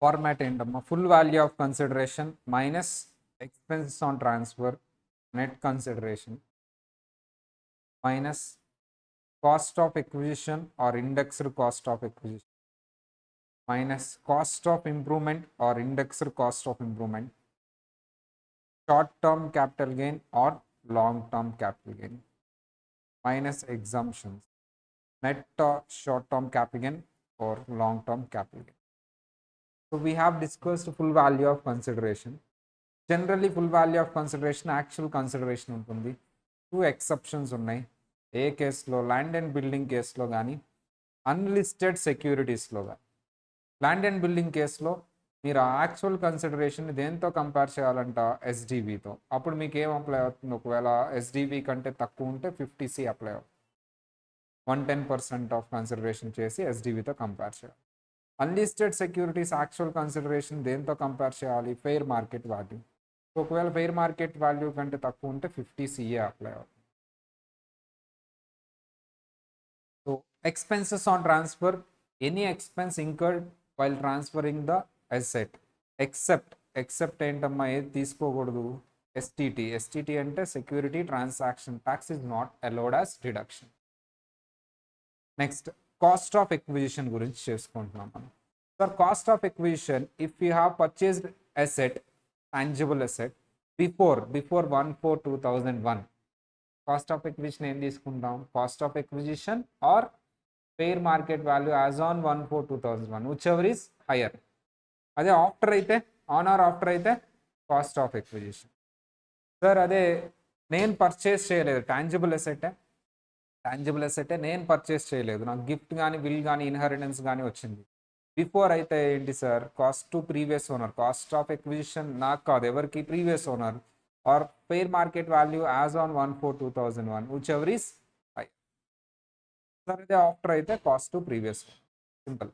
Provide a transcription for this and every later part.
Format ఏంటమ్మా, full value of consideration minus expenses on transfer net consideration minus cost of acquisition or indexed cost of acquisition minus cost of improvement or indexed cost of improvement, short term capital gain or long term capital gain minus exemptions, net short term capital gain or long term capital gain. So we have discussed full value of consideration. Generally full value of consideration actual consideration ఉంటుంది. Two exceptions ఉన్నాయి. ఏ కేసులో, land and building కేసులో కానీ unlisted సెక్యూరిటీస్లో కానీ. Land and building కేసులో మీరు actual consideration దేంతో కంపేర్ చేయాలంట, ఎస్డివితో. అప్పుడు మీకు ఏం అప్లై అవుతుంది, ఒకవేళ ఎస్డివి కంటే తక్కువ ఉంటే 50C అప్లై అవుతుంది. 110% ఆఫ్ కన్సిడరేషన్ చేసి ఎస్డివితో కంపేర్ చేయాలి. అన్లిస్టెడ్ సెక్యూరిటీస్ యాక్చువల్ కన్సిడరేషన్ దేంతో కంపేర్ చేయాలి, ఫెయిర్ మార్కెట్ వాల్యూ. ఒకవేళ ఫెయిర్ మార్కెట్ వాల్యూ కంటే తక్కువ ఉంటే 50CA అప్లై అవుతుంది. So expenses on transfer, any expense incurred while transferring the asset except ఏంటమ్మా, ఏది తీసుకోకూడదు, ఎస్టిటి అంటే security transaction tax is not allowed as deduction. Next cost of acquisition గురించి చేసుకుంటున్నాం మనం. Sir cost of acquisition, if you have purchased asset, tangible asset before 1/4/2001, cost of acquisition ఏం తీసుకుంటాం, cost of acquisition or fair market value as on 1/4/2001, whichever is higher. అదే after అయితే, on or after అయితే cost of acquisition. Sir అదే నేను purchase చేయలేదు, tangible అసెటే నేను purchase చేయలేదు, నాకు గిఫ్ట్ కానీ విల్ కానీ ఇన్హెరిటెన్స్ కానీ వచ్చింది. బిఫోర్ అయితే ఏంటి sir, cost to previous owner, cost of acquisition నాకు కాదు, ఎవరికి, previous owner, or fair market value as on 1/4/2001, whichever is high. Sir అదే ఆఫ్టర్ అయితే cost to previous, simple.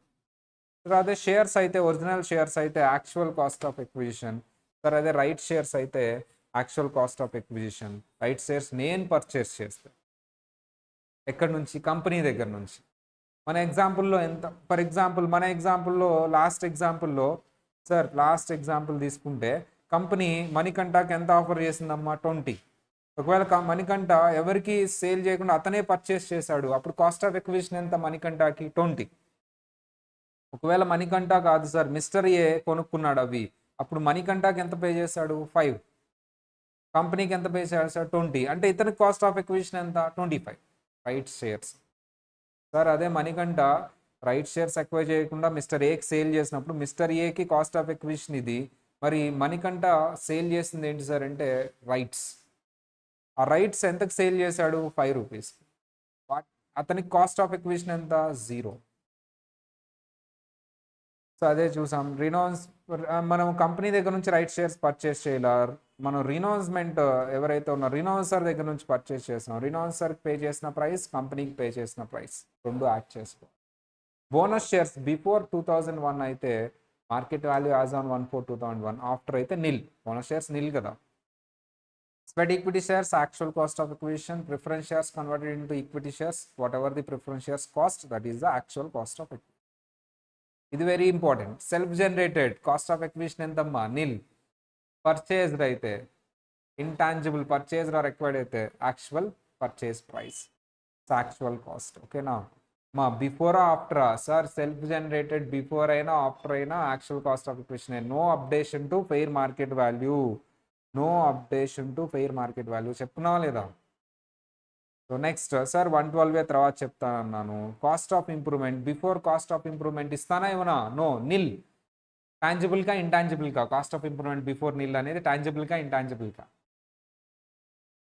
Sir అదే షేర్స్ అయితే, ఒరిజినల్ షేర్స్ అయితే actual cost of acquisition. Sir అదే right shares అయితే actual cost of acquisition. Right shares నేను purchase చేస్తాను, ఎక్కడి నుంచి, కంపెనీ దగ్గర నుంచి. మన ఎగ్జాంపుల్లో ఎంత, ఫర్ ఎగ్జాంపుల్ మన ఎగ్జాంపుల్లో లాస్ట్ ఎగ్జాంపుల్ తీసుకుంటే కంపెనీ మణికంఠకి ఎంత ఆఫర్ చేసిందమ్మా, 20. ఒకవేళ మణికంఠ ఎవరికి సేల్ చేయకుండా అతనే పర్చేస్ చేశాడు, అప్పుడు కాస్ట్ ఆఫ్ ఎక్విజిషన్ ఎంత మణికంఠకి, 20. ఒకవేళ మణికంఠ కాదు సార్, మిస్టర్ ఏ కొనుక్కున్నాడు అవి, అప్పుడు మణికంఠకి ఎంత పే చేశాడు, 5. కంపెనీకి ఎంత పే చేశాడు సార్, 20. అంటే ఇతనికి కాస్ట్ ఆఫ్ ఎక్విజిషన్ ఎంత, 25. Right shares. సార్ అదే మణికంఠ రైట్ షేర్స్ ఎక్వైర్ చేయకుండా మిస్టర్ ఏకి సేల్ చేసినప్పుడు మిస్టర్ ఏకి కాస్ట్ ఆఫ్ ఎక్విజిషన్ ఇది, మరి మణికంఠ సేల్ చేసింది ఏంటి సార్ అంటే రైట్స్. ఆ రైట్స్ ఎంతకు సేల్ చేశాడు, 5 రూపీస్. అతనికి కాస్ట్ ఆఫ్ ఎక్విజిషన్ ఎంత, 0. సో అదే చూసాం. మనం కంపెనీ దగ్గర నుంచి రైట్ షేర్స్ పర్చేస్ చేయలేరు, మనం రినౌన్స్మెంట్ ఎవరైతే ఉన్నారో రినౌన్సర్ దగ్గర నుంచి పర్చేస్ చేస్తున్నాం, రినౌన్సర్కి పే చేసిన ప్రైస్, కంపెనీకి పే చేసిన ప్రైస్, రెండు యాడ్ చేసుకో. బోనస్ షేర్స్ బిఫోర్ 2001 అయితే market value as on 1/4/2001, after అయితే నిల్, బోనస్ షేర్స్ నిల్ కదా. Spread equity shares, actual cost of acquisition, preference shares converted into equity shares, whatever the preference shares cost, that is the actual cost of acquisition. ఇది very important. Self generated cost of acquisition ఎంతమ్మా, nil. Purchased అయితే, intangible purchased or acquired అయితే actual purchase price, actual cost. ఓకేనా మా, before after sir, self generated before అయినా after అయినా actual cost of acquisition. No updation to fair market value, no updation to fair market value. చెప్తున్నావా లేదా? So next sir 112 తర్వాత చెప్తానన్నాను. Cost of improvement before cost of improvement ఇస్తానా ఏమన్నా, no, నిల్. టాంజిబుల్గా ఇంటాంజిబుల్గా, cost of improvement before nil అనేది టాంజిబుల్గా ఇంటాంజిబుల్గా,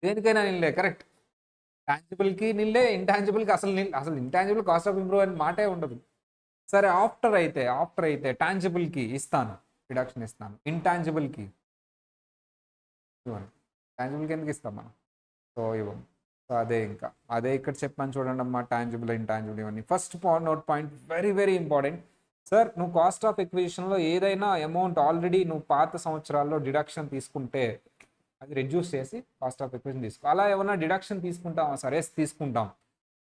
దేనికైనా నిల్లే, కరెక్ట్. టాంజిబుల్కి నిల్లే, ఇంటాంజిబుల్కి అసలు నిల్, అసలు ఇంటాంజిబుల్ కాస్ట్ ఆఫ్ ఇంప్రూవ్మెంట్ మాటే ఉండదు. సరే ఆఫ్టర్ అయితే టాంజిబుల్కి ఇస్తాను, రిడక్షన్ ఇస్తాను, ఇంటాంజిబుల్కి ఇవ్వండి. టాంజిబుల్కి ఎందుకు ఇస్తాం మనం, సో ఇవ్వం. సో అదే ఇక్కడ చెప్పాను చూడండి అమ్మా, టాంజిబుల్ ఇంటాంజిబుల్ ఇవన్నీ. First point very very important. Sir నువ్వు కాస్ట్ ఆఫ్ ఎక్విజిషన్లో ఏదైనా అమౌంట్ ఆల్రెడీ నువ్వు పాత సంవత్సరాల్లో డిడక్షన్ తీసుకుంటే అది రెడ్యూస్ చేసి కాస్ట్ ఆఫ్ ఎక్విజిషన్ తీసుకో. అలా ఏమైనా డిడక్షన్ తీసుకుంటామా, సరే తీసుకుంటాం.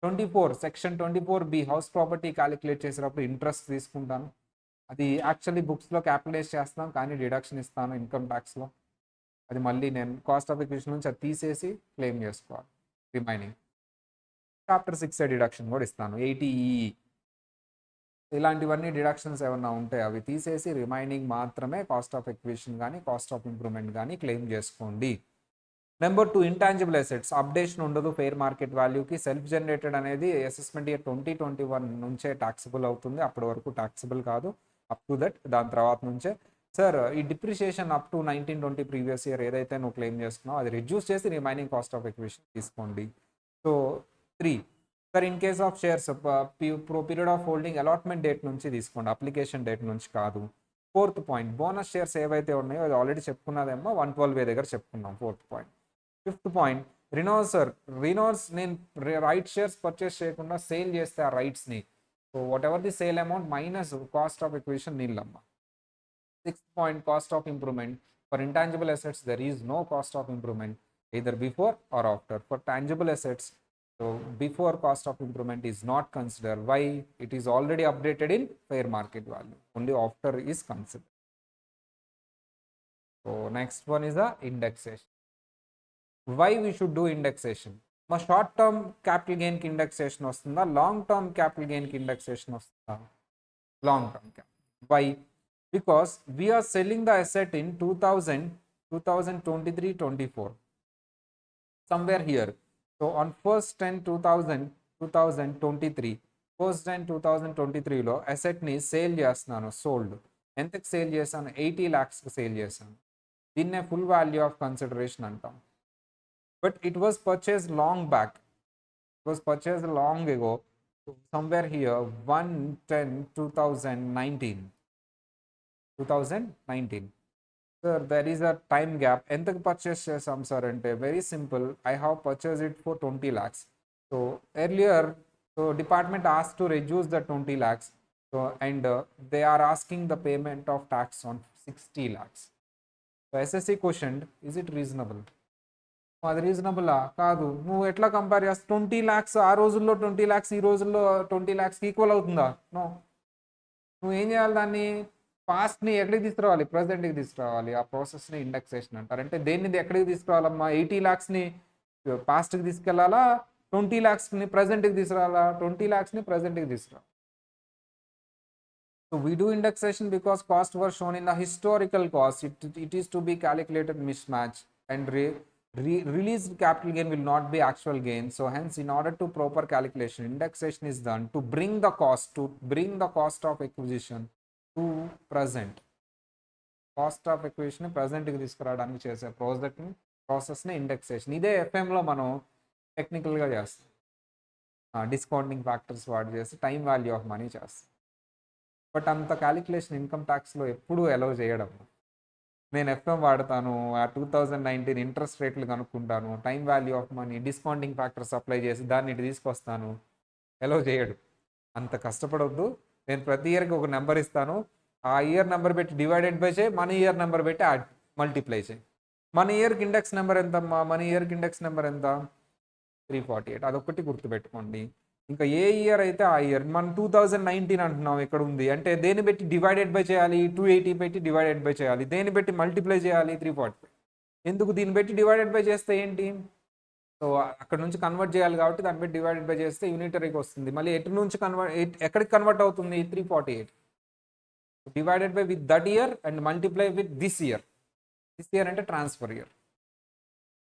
24 section 24B house property calculate చేసేటప్పుడు ఇంట్రెస్ట్ తీసుకుంటాను. అది యాక్చువల్లీ బుక్స్లో క్యాపిటలైజ్ చేస్తాం, కానీ డిడక్షన్ ఇస్తాను ఇన్కమ్ ట్యాక్స్లో. అది మళ్ళీ నేను కాస్ట్ ఆఫ్ ఎక్విజిషన్ నుంచి అది తీసేసి క్లెయిమ్ చేసుకోవాలి రిమైనింగ్. చాప్టర్ 6 డిడక్షన్ కూడా ఇస్తాను 80E. ఇలాంటివన్నీ డిడక్షన్స్ ఏమన్నా ఉంటే అవి తీసేసి రిమైనింగ్ మాత్రమే కాస్ట్ ఆఫ్ ఎక్విజిషన్ కానీ కాస్ట్ ఆఫ్ ఇంప్రూవ్మెంట్ కానీ క్లెయిమ్ చేసుకోండి. నెంబర్ 2, ఇంటాంజిబుల్ అసెట్స్ అప్డేషన్ ఉండదు ఫెయిర్ మార్కెట్ వాల్యూకి. సెల్ఫ్ జనరేటెడ్ అనేది అసెస్మెంట్ ఇయర్ 2021 నుంచే ట్యాక్సిబుల్ అవుతుంది, అప్పటి వరకు ట్యాక్సిబుల్ కాదు అప్ టు దట్. దాని తర్వాత నుంచే సార్ ఈ depreciation up to 1920 previous year ఏదైతే నువ్వు క్లెయిమ్ చేస్తున్నావు అది రిడ్యూస్ చేసి రిమైనింగ్ కాస్ట్ ఆఫ్ ఎక్విజిషన్ తీసుకోండి. So 3 sir in case of shares period of holding allotment date నుంచి తీసుకోండి, అప్లికేషన్ డేట్ నుంచి కాదు. 4th పాయింట్, బోనస్ షేర్స్ ఏవైతే ఉన్నాయో అది ఆల్రెడీ చెప్పుకున్నదేమో 112A దగ్గర చెప్పుకున్నాం. 4th point. 5th point, renounce sir. Renounce నేను రైట్ షేర్స్ పర్చేస్ చేయకుండా సేల్ చేస్తే ఆ రైట్స్ని, so whatever the sale amount minus cost of acquisition నీళ్ళమ్మ. 6th point, cost of improvement. For intangible assets there is no cost of improvement either before or after. For tangible assets, so before cost of improvement is not considered. Why? It is already updated in fair market value. Only after is considered. So next one is the indexation. Why we should do indexation? మా short term capital గెయిన్కి indexation వస్తుందా, long term capital గెయిన్కి indexation వస్తుందా? Long term capital. Why? Because we are selling the asset in 2023-24 somewhere here. So on 1st 10/2023, 1st 10/2023లో అసెట్ని sale చేస్తున్నాను, sold. ఎంతకు sale చేశాను? 80 lakhsకి సేల్ చేశాను. దీన్నే ఫుల్ వాల్యూ ఆఫ్ కన్సిడరేషన్ అంటాం. But it was purchase long back, it was purchase long ago. Somewhere here 1/10/2019. Sir, there is a time gap. ఎంతకు పర్చేస్ చేసాం సార్ అంటే very simple. I have purchase it for 20 lakhs. So earlier, so department ask to reduce the 20 lakhs. So and they are asking the payment of tax on 60 lakhs. So SSC question, is it reasonable? అది రీజనబులా? కాదు. నువ్వు ఎట్లా compare చేస్తావు? 20 lakhs ఆ రోజుల్లో 20 lakhs ఈ రోజుల్లో 20 lakhsకి ఈక్వల్ అవుతుందా? నో. నువ్వు ఏం చేయాలి? దాన్ని పాస్ట్ని ఎక్కడికి తీసుకురావాలి? ప్రజెంట్కి తీసుకురావాలి. ఆ ప్రాసెస్ని ఇండెక్సేషన్ అంటారు. అంటే దేన్ని ఎక్కడికి తీసుకురావాలమ్మా? 80 lakhsని పాస్ట్కి తీసుకెళ్లాలా, 20 lakhsని ప్రజెంట్కి తీసుకురావాలా? 20 lakhsని ప్రజెంట్కి తీసుకురావాలి. So we do indexation because cost was shown in the historical cost. It is to be calculated mismatch, and released capital gain will not be actual gain. So hence, in order to proper calculation, indexation is done to bring the cost of acquisition to present. Cost of acquisition ప్రజెంట్కి తీసుకురావడానికి చేసే ప్రాసెస్ని indexation. ఇదే ఎఫ్ఎంలో మనం టెక్నికల్గా చేస్తాం, discounting factors వాడి చేసి టైం వాల్యూ ఆఫ్ మనీ చేస్తాం. బట్ అంత క్యాలిక్యులేషన్ ఇన్కమ్ ట్యాక్స్లో ఎప్పుడూ అలౌ చేయడం. నేను ఎఫ్ఎం వాడతాను, ఆ 2019 ఇంట్రెస్ట్ రేట్లు కనుక్కుంటాను, time value of money, discounting factors apply చేసి దాన్ని ఇటు తీసుకొస్తాను. అలౌ చేయడు. అంత కష్టపడొద్దు. నేను ప్రతి ఇయర్కి ఒక నెంబర్ ఇస్తాను, ఆ ఇయర్ నెంబర్ పెట్టి డివైడెడ్ బై చేయి, మన ఇయర్ నెంబర్ పెట్టి మల్టిప్లై చేయి. మన ఇయర్కి ఇండెక్స్ నెంబర్ ఎంతమ్మా? మన ఇయర్కి ఇండెక్స్ నెంబర్ ఎంత? 348. అదొక్కటి గుర్తుపెట్టుకోండి. ఇంకా ఏ ఇయర్ అయితే ఆ ఇయర్. మనం 2019 అంటున్నాం, ఇక్కడ ఉంది అంటే దేని పెట్టి డివైడెడ్ బై చేయాలి? 280 పెట్టి డివైడెడ్ బై చేయాలి. దేని పెట్టి మల్టిప్లై చేయాలి? 345. ఎందుకు? దీన్ని పెట్టి డివైడెడ్ బై చేస్తే ఏంటి? సో అక్కడ నుంచి కన్వర్ట్ చేయాలి కాబట్టి దాన్ని పెట్టి డివైడెడ్ బై చేస్తే యూనిటరీకి వస్తుంది. మళ్ళీ ఎటు నుంచి ఎక్కడికి కన్వర్ట్ అవుతుంది? 348 divided by with that year and multiply with this year. This year అంటే ట్రాన్స్ఫర్ ఇయర్.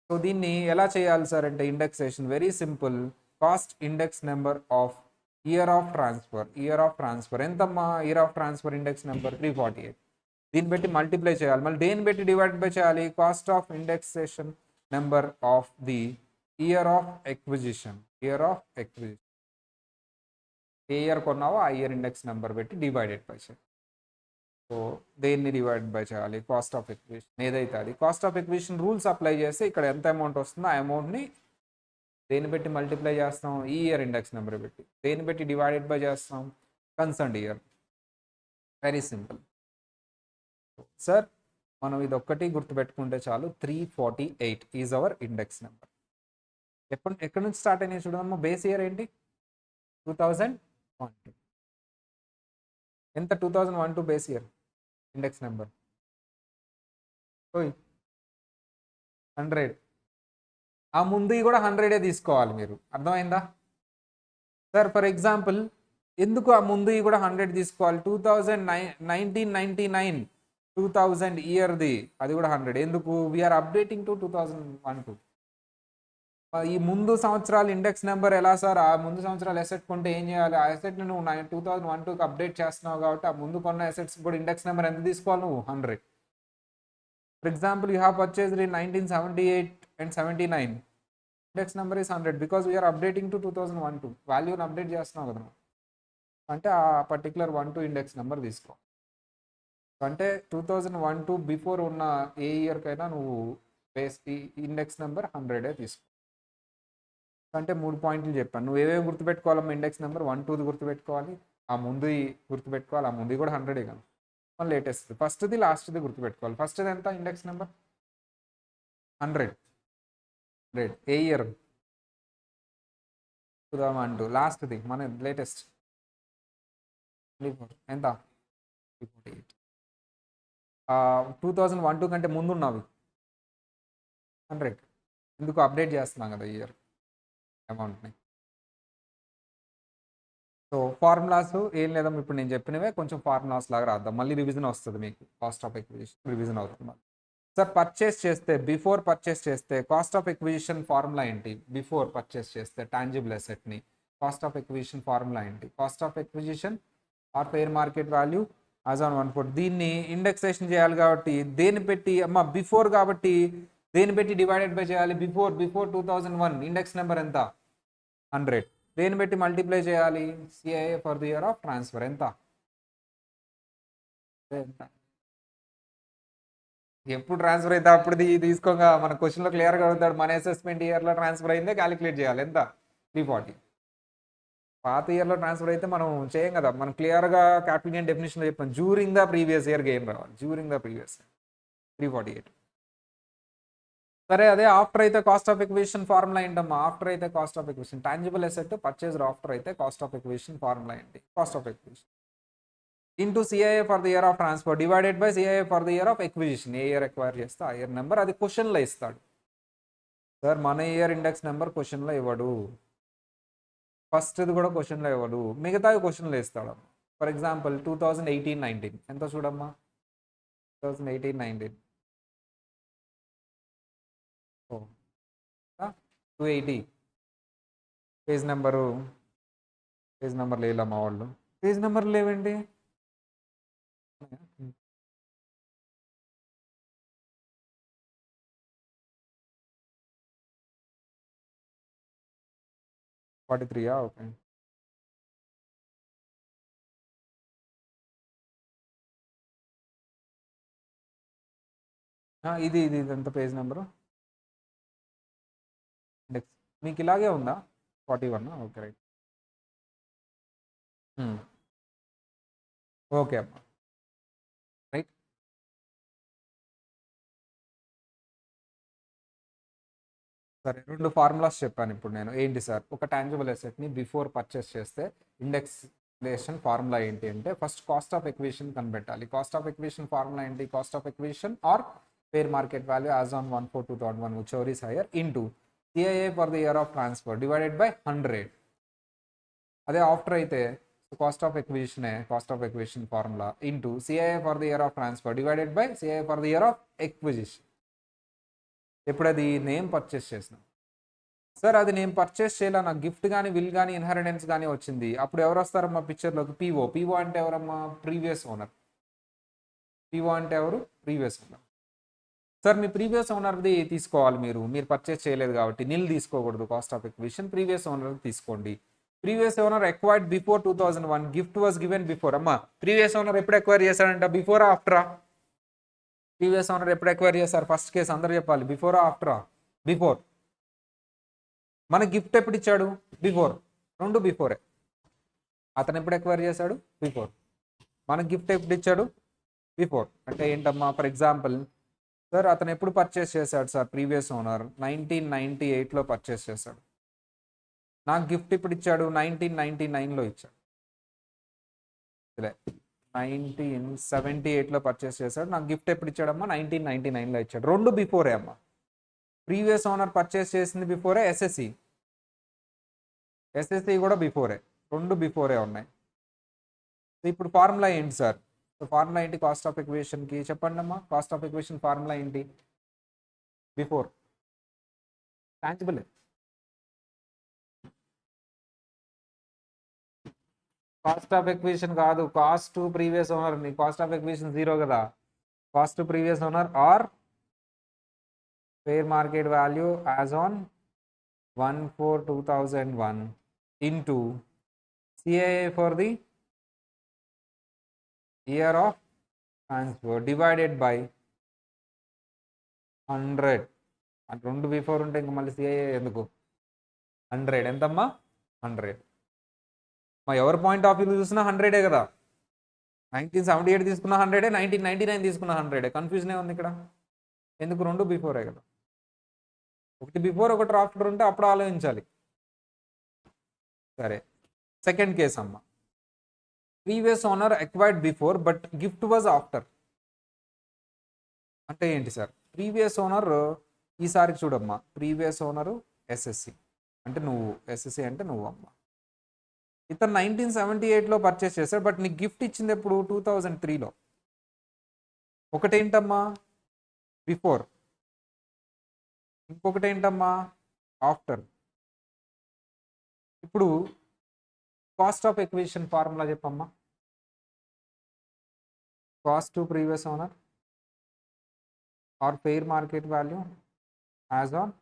సో దీన్ని ఎలా చేయాలి సార్ అంటే indexation very simple. Cost index number of year of transfer ఎంతమ్మా? Year of transfer index number 348. దీన్ని బట్టి multiply చేయాలి. మళ్ళీ దేన్ని బట్టి డివైడ్ బై చేయాలి? Cost of indexation number of the year of acquisition. ఏ ఇయర్ కొన్నావో ఆ ఇయర్ ఇండెక్స్ నెంబర్ పెట్టి డివైడెడ్ బై చేయాలి. సో దేన్ని డివైడ్ బై చేయాలి? కాస్ట్ ఆఫ్ ఎక్విజిషన్ ఏదైతే అది. Cost of acquisition rules apply చేస్తే ఇక్కడ ఎంత అమౌంట్ వస్తుందో ఆ అమౌంట్ని దేన్ని బట్టి మల్టిప్లై చేస్తాం? ఈ ఇయర్ ఇండెక్స్ నెంబర్ పెట్టి. దేన్ని బట్టి డివైడెడ్ బై చేస్తాం? Concerned year. Very simple sir. మనం ఇది ఒక్కటి గుర్తుపెట్టుకుంటే చాలు. 348 ఈజ్ అవర్ ఇండెక్స్ నెంబర్. ఎక్కడి నుంచి స్టార్ట్ అయినాయి చూడమ్మా. బేస్ ఇయర్ ఏంటి? 2001. ఎంత 2001 బేస్ ఇయర్ ఇండెక్స్ నెంబర్ 100. ఆ ముందు కూడా 100 తీసుకోవాలి మీరు, అర్థమైందా సార్? ఫర్ ఎగ్జాంపుల్ ఎందుకు ఆ ముందు కూడా 100 తీసుకోవాలి? 1999 2000 ఇయర్ది అది కూడా 100. ఎందుకు? We are updating to 2001. ఈ ముందు సంవత్సరాల ఇండెక్స్ నెంబర్ ఎలా సార్? ఆ ముందు సంవత్సరాలు ఎసెట్ కొంటే ఏం చేయాలి? ఆ ఎసెట్ని నువ్వు 2001కి అప్డేట్ చేస్తున్నావు కాబట్టి ఆ ముందు కొన్న ఎసెట్స్ కూడా ఇండెక్స్ నెంబర్ ఎంత తీసుకోవాలి నువ్వు? 100. For example you have purchased in 1978 and 79, index number is 100 because we are updating to 2001 వాల్యూని అప్డేట్ చేస్తున్నావు కదా నువ్వు. అంటే ఆ పర్టికులర్ 12 ఇండెక్స్ నెంబర్ తీసుకో. అంటే 2001 బిఫోర్ ఉన్న ఏ ఇయర్కైనా నువ్వు బేస్ ఇండెక్స్ నెంబర్ 100 తీసుకో. అంటే 3 పాయింట్లు చెప్పాను. నువ్వు ఏవేవి గుర్తుపెట్టుకోవాలమ్మా? ఇండెక్స్ నెంబర్ 1, 2 గుర్తుపెట్టుకోవాలి, ఆ ముందు గుర్తుపెట్టుకోవాలి, ఆ ముందు కూడా 100 కదా, మళ్ళీ లేటెస్ట్ ఫస్ట్ది లాస్ట్ది గుర్తుపెట్టుకోవాలి. ఫస్ట్ది ఎంత ఇండెక్స్ నెంబర్? 100. ఏ ఇయర్? 2001. లాస్ట్ది మన లేటెస్ట్ ఎంత? 48. 2001 కంటే ముందు ఉన్నవి 100. ఎందుకు? అప్డేట్ చేస్తున్నాం కదా ఇయర్ అమౌంట్ని. సో ఫార్ములాస్ ఏం లేదమ్మా, ఇప్పుడు నేను చెప్పినవే కొంచెం ఫార్ములాస్ లాగా రాద్దాం. మళ్ళీ రివిజన్ వస్తుంది మీకు, కాస్ట్ ఆఫ్ ఎక్విజిషన్ రివిజన్ అవుతుంది. సార్ పర్చేస్ చేస్తే, బిఫోర్ పర్చేస్ చేస్తే కాస్ట్ ఆఫ్ ఎక్విజిషన్ ఫార్ములా ఏంటి? బిఫోర్ పర్చేస్ చేస్తే టాంజిబుల్ అసెట్ని కాస్ట్ ఆఫ్ ఎక్విజిషన్ ఫార్ములా ఏంటి? Cost of acquisition or fair market value as on 1/4. దీన్ని ఇండెక్సేషన్ చేయాలి కాబట్టి దేని పెట్టి అమ్మా? బిఫోర్ కాబట్టి దేని పెట్టి డివైడెడ్ బై చేయాలి? బిఫోర్ 2001 ఇండెక్స్ నెంబర్ ఎంత? 100. దేని పెట్టి మల్టిప్లై చేయాలి? CIA for the year of transfer ఎంత? ఎప్పుడు ట్రాన్స్ఫర్ అయితే అప్పుడు తీసుకోగా మన క్వశ్చన్లో క్లియర్గా అడుగుతాడు. మన అసెస్మెంట్ ఇయర్లో ట్రాన్స్ఫర్ అయిందే క్యాలిక్యులేట్ చేయాలి. ఎంత? 340. పాత ఇయర్లో ట్రాన్స్ఫర్ అయితే మనం చేయం కదా, మనం క్లియర్గా క్యాపిటల్ గెయిన్ డెఫినేషన్లో చెప్పాం. During the previous year gain రావాలి, డ్యూరింగ్ ద ప్రీవియస్ ఇయర్ 348. సరే అదే ఆఫ్టర్ అయితే కాస్ట్ ఆఫ్ ఎక్విజిషన్ ఫార్ములా ఏంటమ్మా? ఆఫ్టర్ అయితే cost of acquisition tangible asset purchased after అయితే కాస్ట్ ఆఫ్ ఎక్విజిషన్ ఫార్ములా ఏంటి? Cost of acquisition into CIA for the year of transfer divided by CIA for the year of acquisition. ఏ year acquire చేస్తే ఆ year number, అది క్వశ్చన్లో ఇస్తాడు sir. మన year index number క్వశ్చన్లో ఇవ్వడు, ఫస్ట్ది కూడా క్వశ్చన్లో ఇవ్వడు, మిగతావి క్వశ్చన్లో ఇస్తాడు. ఫర్ ఎగ్జాంపుల్ 2018-19 ఎంత చూడమ్మా? 2018-19 280. పేజ్ నెంబర్ లేలమ్మా వాళ్ళు, పేజ్ నెంబర్ లేవండి. 43. ఓకే. ఇది ఎంత పేజ్ నెంబరు? ఇండెక్స్ మీకు ఇలాగే ఉందా? 41. Okay right. ఓకే అమ్మా రైట్. సరే 2 ఫార్ములాస్ చెప్పాను ఇప్పుడు నేను. ఏంటి సార్? ఒక టాంజిబుల్ అసెట్ని బిఫోర్ పర్చేస్ చేస్తే ఇండెక్సేషన్ ఫార్ములా ఏంటి అంటే ఫస్ట్ కాస్ట్ ఆఫ్ ఎక్విజిషన్ కనిపెట్టాలి. కాస్ట్ ఆఫ్ ఎక్విజిషన్ ఫార్ములా ఏంటి? Cost of acquisition or fair market value as on 1/4/2001 whichever is higher into CIA for the year of transfer divided by 100. అదే after అయితే cost of acquisition formula into CIA for the year of transfer divided by CIA for the year of acquisition. ఎప్పుడు అది name purchase చేసినాం sir, అది నేను purchase చేయాలి, నాకు gift కానీ విల్ కానీ ఇన్హెరిటెన్స్ కానీ వచ్చింది, అప్పుడు ఎవరు వస్తారమ్మా పిక్చర్లోకి? పీఓ అంటే ఎవరమ్మా? Previous owner. పీఓ అంటే ఎవరు? Previous owner. సార్ మీ ప్రీవియస్ ఓనర్ది తీసుకోవాలి, మీరు పర్చేస్ చేయలేదు కాబట్టి నిల్ తీసుకోకూడదు. Cost of acquisition previous owner తీసుకోండి. Previous owner acquired before 2001, gift was given before. అమ్మా ప్రీవియస్ ఓనర్ ఎప్పుడు ఎక్వైర్ చేశాడంట? బిఫోరా ఆఫ్టరా? ప్రీవియస్ ఓనర్ ఎప్పుడు ఎక్వైర్ చేశారు? ఫస్ట్ కేసు అందరు చెప్పాలి. బిఫోరా ఆఫ్టరా? బిఫోర్. మన గిఫ్ట్ ఎప్పుడు ఇచ్చాడు? బిఫోర్. 2 బిఫోరే. అతను ఎప్పుడు ఎక్వైర్ చేశాడు? బిఫోర్. మన గిఫ్ట్ ఎప్పుడు ఇచ్చాడు? బిఫోర్. అంటే ఏంటమ్మా? ఫర్ ఎగ్జాంపుల్ సార్ అతను ఎప్పుడు పర్చేస్ చేశాడు సార్? ప్రీవియస్ ఓనర్ 1998లో పర్చేస్ చేశాడు. నాకు గిఫ్ట్ ఇప్పుడు ఇచ్చాడు? 1999లో ఇచ్చాడు. 1978లో పర్చేస్ చేశాడు. నాకు గిఫ్ట్ ఎప్పుడు ఇచ్చాడమ్మా? 1999లో ఇచ్చాడు. రెండు బిఫోరే అమ్మా. ప్రీవియస్ ఓనర్ పర్చేస్ చేసింది బిఫోరే. ఎస్ఎస్సి కూడా బిఫోరే. రెండు బిఫోరే ఉన్నాయి. ఇప్పుడు ఫార్ములా ఏంటి సార్? ఫార్ములా ఏంటి కాస్ట్ ఆఫ్ ఎక్వేషన్కి? చెప్పండి అమ్మా. కాస్ట్ ఆఫ్ ఎక్వేషన్ ఫార్ములా ఏంటి? Before tangible. Cost of equation కాదు, కాస్ట్ టు ప్రీవియస్ ఓనర్. నీ కాస్ట్ ఆఫ్ ఎక్వేషన్ 0 కదా. Cost to previous owner or fair market value as on 1/4/2001 into CIA for the year of transfer divided by 100. అంటే రెండు before ఉంటే ఇంకా మళ్ళీ CIA ఎందుకు? 100 ఎంతమ్మా? 100. మా ఎవరి పాయింట్ ఆఫ్ వ్యూ చూసినా 100 కదా. 1978 తీసుకున్న 100, 1999 తీసుకున్న 100. కన్ఫ్యూజన్ ఉంది ఇక్కడ. ఎందుకు? రెండు బిఫోరే కదా. ఒకటి బిఫోర్ ఒకటి ఆఫ్టర్ ఉంటే అప్పుడు ఆలోచించాలి. సరే, సెకండ్ కేస్ అమ్మ. Previous owner acquired before but gift was after. అంటే ఏంటి సార్? ప్రీవియస్ ఓనర్ ఈసారి చూడమ్మా. ప్రీవియస్ ఓనరు ఎస్ఎస్సి అంటే నువ్వు, ఎస్ఎస్సి అంటే నువ్వు అమ్మ. ఇతను 1978లో పర్చేస్ చేశాడు, బట్ నీకు గిఫ్ట్ ఇచ్చింది ఎప్పుడు? 2003లో. ఒకటేంటమ్మా? బిఫోర్. ఇంకొకటి ఏంటమ్మా? ఆఫ్టర్. ఇప్పుడు కాస్ట్ ఆఫ్ ఎక్విజిషన్ ఫార్ములా చెప్పమ్మా. Cost to previous owner or fair market value as on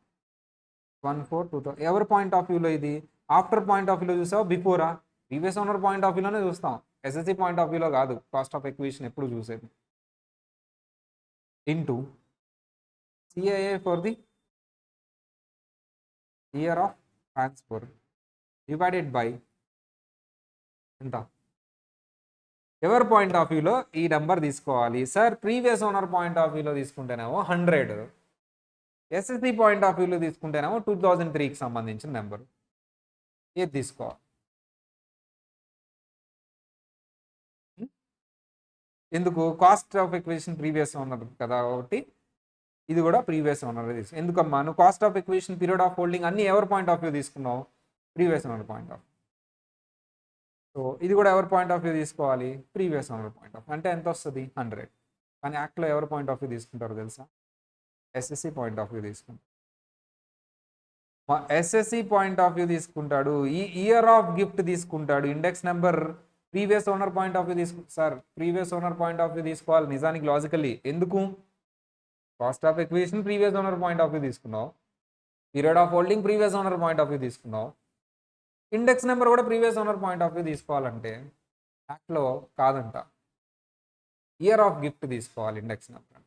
1/4/2000. ఎవరి పాయింట్ ఆఫ్ వ్యూలో ఇది? ఆఫ్టర్ పాయింట్ ఆఫ్ వ్యూలో చూసావు, బిఫోరా? ప్రీవియస్ ఓనర్ పాయింట్ ఆఫ్ వ్యూలోనే చూస్తాం, ఎస్ఎస్సి పాయింట్ ఆఫ్ వ్యూలో కాదు. కాస్ట్ ఆఫ్ ఎక్విజిషన్ ఎప్పుడు చూసేది. Into CIA for the year of transfer divided by ఎంత? ఎవరి పాయింట్ ఆఫ్ వ్యూలో ఈ నెంబర్ తీసుకోవాలి sir? Previous owner point of వ్యూలో తీసుకుంటేనేమో 100, ఎస్ఎస్సి పాయింట్ ఆఫ్ వ్యూలో తీసుకుంటేనేమో 2003కి సంబంధించిన నెంబర్. ఏది తీసుకోవాలి? ఎందుకు? Cost of acquisition previous owner కదా ఒకటి, ఇది కూడా ప్రీవియస్ ఓనర్ తీసు. ఎందుకమ్మా? నువ్వు cost of acquisition, period of holding అన్ని ఎవరి పాయింట్ ఆఫ్ వ్యూ తీసుకున్నావు? Previous owner point of. So ఇది కూడా ఎవరి పాయింట్ ఆఫ్ వ్యూ తీసుకోవాలి? Previous owner point of. అంటే ఎంత వస్తుంది? 100. కానీ యాక్ట్లో ఎవరి పాయింట్ ఆఫ్ వ్యూ తీసుకుంటారో తెలుసా? ఎస్ఎస్సి పాయింట్ ఆఫ్ వ్యూ తీసుకుంటారు. ఎస్ఎస్సి పాయింట్ ఆఫ్ వ్యూ తీసుకుంటాడు. ఈ ఇయర్ ఆఫ్ గిఫ్ట్ తీసుకుంటాడు. Index number previous owner point of view sir previous owner point of view తీసుకోవాలి నిజానికి లాజికల్లీ. ఎందుకు? Cost of acquisition previous owner point of view తీసుకున్నావు, period of holding previous owner point of view తీసుకున్నావు, index number కూడా previous owner point of view తీసుకోవాలంటే యాక్ట్లో కాదంట, year of gift తీసుకోవాలి ఇండెక్స్ నెంబర్.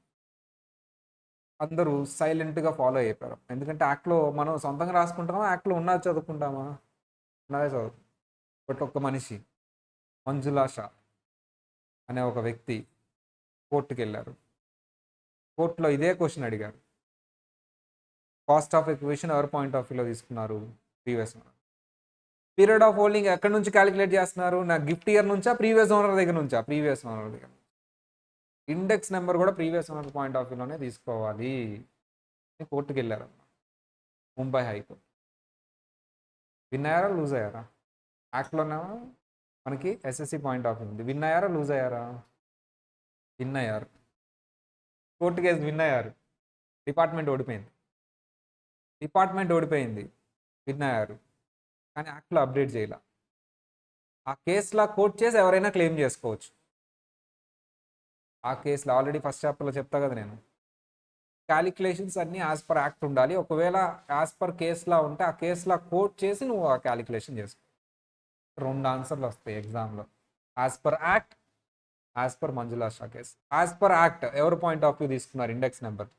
అందరూ సైలెంట్గా ఫాలో అయిపోయారు. ఎందుకంటే యాక్ట్లో మనం సొంతంగా రాసుకుంటామా, యాక్ట్లో ఉన్నది చదువుకుంటామా? ఉన్నదే చదువుతాం. బట్ ఒక్క మనిషి మంజులా షా అనే ఒక వ్యక్తి కోర్టుకి వెళ్ళారు. కోర్టులో ఇదే క్వశ్చన్ అడిగారు. కాస్ట్ ఆఫ్ ఎక్విజిషన్ ఎవరి పాయింట్ ఆఫ్ వ్యూలో తీసుకున్నారు? Previous owner. Period of holding ఎక్కడి నుంచి క్యాలిక్యులేట్ చేస్తున్నారు? నా గిఫ్ట్ ఇయర్ నుంచా, ప్రీవియస్ ఓనర్ దగ్గర నుంచా? ప్రీవియస్ ఓనర్ దగ్గర. ఇండెక్స్ నెంబర్ కూడా ప్రీవియస్ ఓనర్ పాయింట్ ఆఫ్ వ్యూలోనే తీసుకోవాలి. కోర్టుకి వెళ్ళారు ముంబై హైకోర్టు. విన్ అయ్యారా, లూజ్ అయ్యారా? యాక్ట్లోనేమో మనకి ఎస్ఎస్సి పాయింట్ ఆఫ్ వ్యూ ఉంది. విన్ అయ్యారా, లూజ్ అయ్యారా? విన్ అయ్యారు. కోర్టు కేసు విన్ అయ్యారు. డిపార్ట్మెంట్ ఓడిపోయింది. విన్ అయ్యారు. కానీ యాక్ట్లో అప్డేట్ చేయాల. ఆ కేసులో కోర్ట్ చేసి ఎవరైనా క్లెయిమ్ చేసుకోవచ్చు. ఆ కేసులో ఆల్రెడీ ఫస్ట్ చాప్టర్లో చెప్తా కదా నేను, క్యాలిక్యులేషన్స్ అన్నీ యాజ్ పర్ యాక్ట్ ఉండాలి. ఒకవేళ యాజ్ పర్ కేసులా ఉంటే ఆ కేసులా కోర్ట్ చేసి నువ్వు ఆ క్యాలిక్యులేషన్ చేసుకో. 2 ఆన్సర్లు వస్తాయి ఎగ్జామ్లో. As per act, as per Manjula Shah case. As per act ఎవరి పాయింట్ ఆఫ్ వ్యూ తీసుకున్నారు? Index number,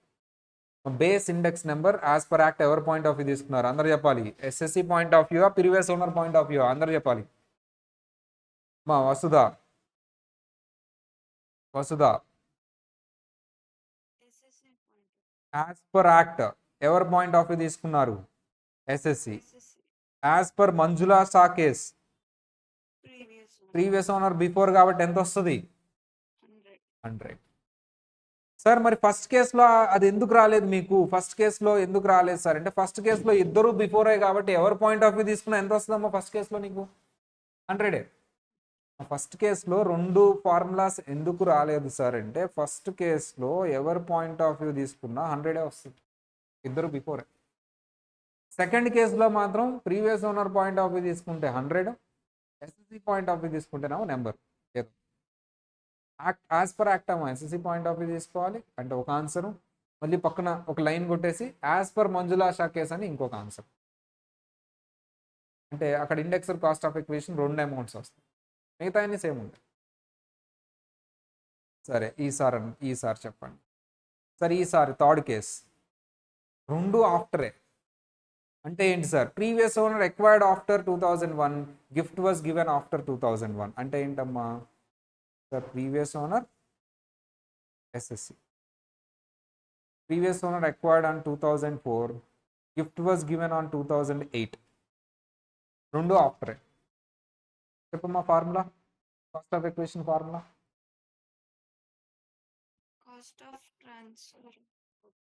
base index number as per act ఎవరి పాయింట్ ఆఫ్ వ్యూ తీసుకున్నారు? అందరు చెప్పాలి. SSC point of view, previous owner point of view? అందరు చెప్పాలి. మా వసుధ as per act ఎవరి పాయింట్ ఆఫ్ వ్యూ తీసుకున్నారు? SSC. As per Manjula Shah case previous owner before కాబట్టి ఎంత వస్తుంది? 100. 100. సార్ మరి ఫస్ట్ కేసులో అది ఎందుకు రాలేదు మీకు? ఫస్ట్ కేసులో ఎందుకు రాలేదు సార్ అంటే ఫస్ట్ కేసులో ఇద్దరు బిఫోరే కాబట్టి ఎవరి పాయింట్ ఆఫ్ వ్యూ తీసుకున్నా ఎంత వస్తుందమ్మా ఫస్ట్ కేసులో నీకు? 100. ఫస్ట్ కేసులో రెండు ఫార్ములాస్ ఎందుకు రాలేదు సార్ అంటే ఫస్ట్ కేసులో ఎవరి పాయింట్ ఆఫ్ వ్యూ తీసుకున్నా 100 వస్తుంది, ఇద్దరు బిఫోరే. సెకండ్ కేసులో మాత్రం previous owner point of view తీసుకుంటే 100, ఎస్ఎస్సి పాయింట్ ఆఫ్ వ్యూ తీసుకుంటేనేమో నెంబర్ ఏదో. యాక్ట్ యాజ్ పర్ యాక్ట్ అమ్మా ఎస్ఎస్సి పాయింట్ ఆఫ్ వ్యూ తీసుకోవాలి అంటే ఒక ఆన్సరు, మళ్ళీ పక్కన ఒక లైన్ కొట్టేసి as per Manjula Shah case అని ఇంకొక ఆన్సర్. అంటే అక్కడ ఇండెక్సర్ కాస్ట్ ఆఫ్ ఎక్విజిషన్ రెండు అమౌంట్స్ వస్తాయి, మిగతా అన్ని సేమ్ ఉంటాయి. సరే ఈసారి చెప్పండి సార్. ఈసారి థర్డ్ కేస్ రెండు ఆఫ్టరే అంటే ఏంటి sir? Previous owner acquired after 2001, gift was given after 2001 అంటే ఏంటమ్మా sir? Previous owner SSC, previous owner acquired on 2004, gift was given on 2008, రెండు ఆఫ్టరే. చెప్పమ్మా formula, cost of acquisition formula. Cost of transfer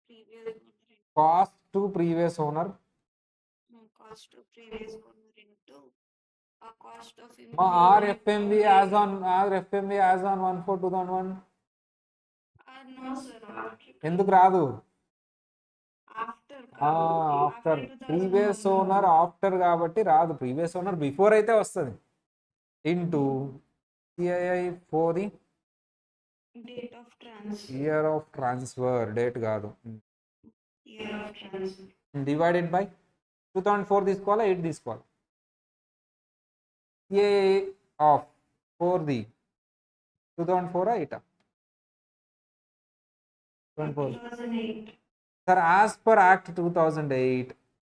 previous owner cost to previous owner cost to previous owner into cost of మా improvement. RFMV as on 1/4/2001 No sir, ఎందుకు రాదు? after after previous owner after కాబట్టి రాదు, previous owner before అయితే వస్తుంది. Into CII for the date of transfer. Year of transfer, date కాదు, Year of transfer. Divided by 2004 తీసుకోవాలా 8 తీసుకోవాలి? CII of 4 the 2004 8 2008. Sir as per act 2008,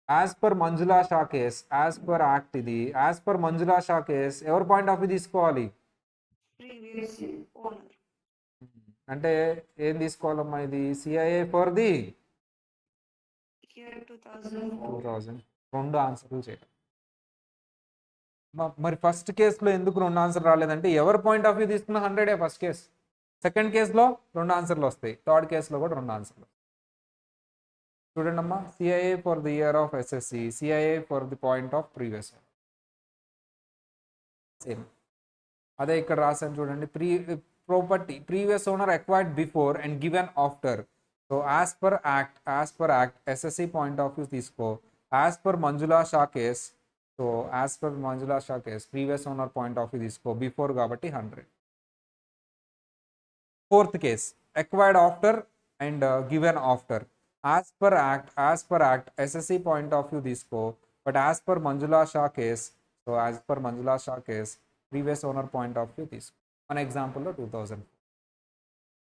as per Manjula Shah case, as per act ఇది as per Manjula Shah case ఎవరి point of view తీసుకోవాలి? Previous owner. అంటే ఏం తీసుకోవాలమ్మా ఇది? CIA for the Year 2004. 2000. రెండు ఆన్సర్లు చేయాలి. మరి ఫస్ట్ కేసులో ఎందుకు రెండు ఆన్సర్ రాలేదంటే ఎవరి పాయింట్ ఆఫ్ వ్యూ తీసుకున్న 100 ఫస్ట్ కేసు, సెకండ్ కేసులో రెండు ఆన్సర్లు వస్తాయి, థర్డ్ కేసులో కూడా రెండు ఆన్సర్లు. చూడండి అమ్మా, CIA for the year of SSC, CIA for the point of previous, same అదే ఇక్కడ రాశాను చూడండి. Property previous owner acquired before and given after. So as per act SSC point of view తీసుకో. As per Manjula Shah case, so as per Manjula Shah case previous owner point of view తీసుకో, before కాబట్టి 100. Fourth case acquired after and given after. As per act SSC point of view తీసుకో, but as per Manjula Shah case, so as per Manjula Shah case previous owner point of view తీసుకో. మన ఎగ్జాంపుల్లో 2000.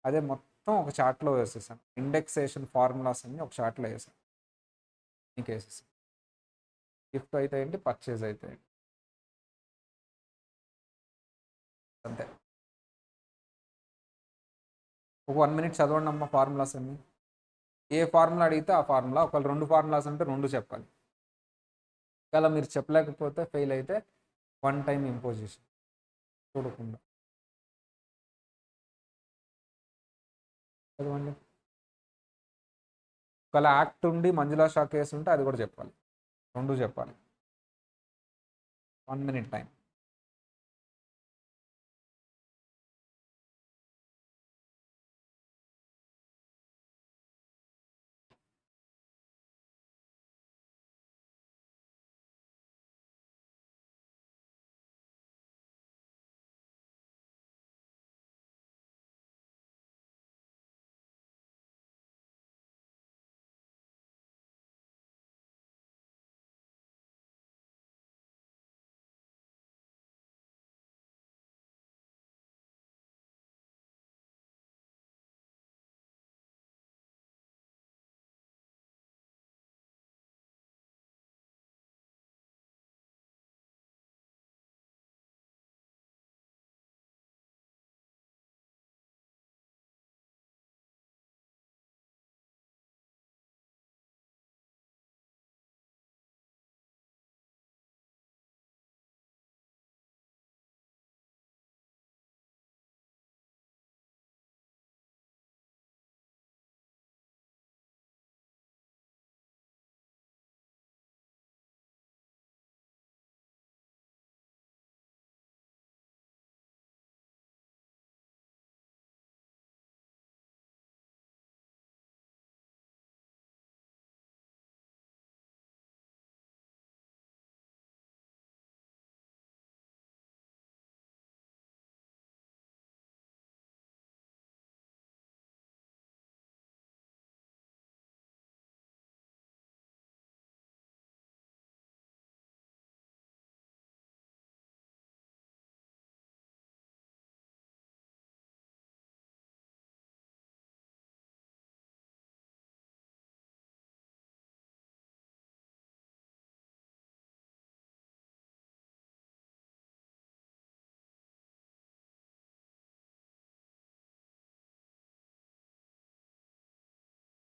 అదే మొత్తం ఒక చార్ట్లో వేసేసాను, ఇండెక్సేషన్ ఫార్ములాస్ అన్ని ఒక చార్ట్లో వేసాను, మీకు వేసేసాను. గిఫ్ట్ అయితే ఏంటి, పర్చేజ్ అయితే ఏంటి, అంతే. ఒక 1 minute చదవండి అమ్మ ఫార్ములాస్ అన్ని. ఏ ఫార్ములా అడిగితే ఆ ఫార్ములా, ఒకవేళ రెండు ఫార్ములాస్ అంటే రెండు చెప్పాలి. ఒకవేళ మీరు చెప్పలేకపోతే ఫెయిల్ అయితే 1 time ఇంపోజిషన్ చూడకుండా చదవండి. ఒకవేళ యాక్ట్ ఉండి మంజులా షా కేసు ఉంటే అది కూడా చెప్పాలి, రెండు చెప్పాలి. 1 minute టైం.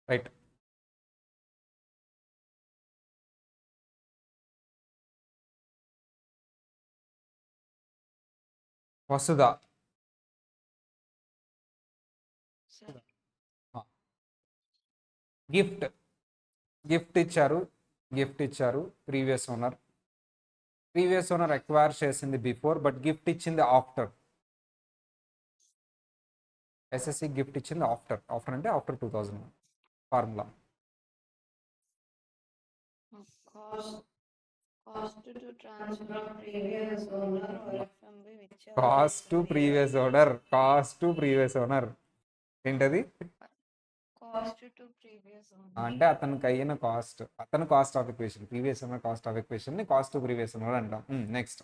రైట్. వసుధ. సరే. గిఫ్ట్. గిఫ్ట్ ఇచ్చారు. గిఫ్ట్ ఇచ్చారు. ప్రీవియస్ ఓనర్ ఎక్వైర్ చేసింది బిఫోర్, బట్ గిఫ్ట్ ఇచ్చింది ఆఫ్టర్. ఎస్ఎస్సి గిఫ్ట్ ఇచ్చింది ఆఫ్టర్. ఆఫ్టర్ అంటే after 2000 formula. Cost to transfer of previous owner or FMV whichever cost is to higher. Previous owner. Cost to previous owner ఏంటది? Cost to previous owner అంటే అతనికి అయిన cost, అతను cost of equation, previous owner cost of equation ని cost to previous owner అంటాం. Next.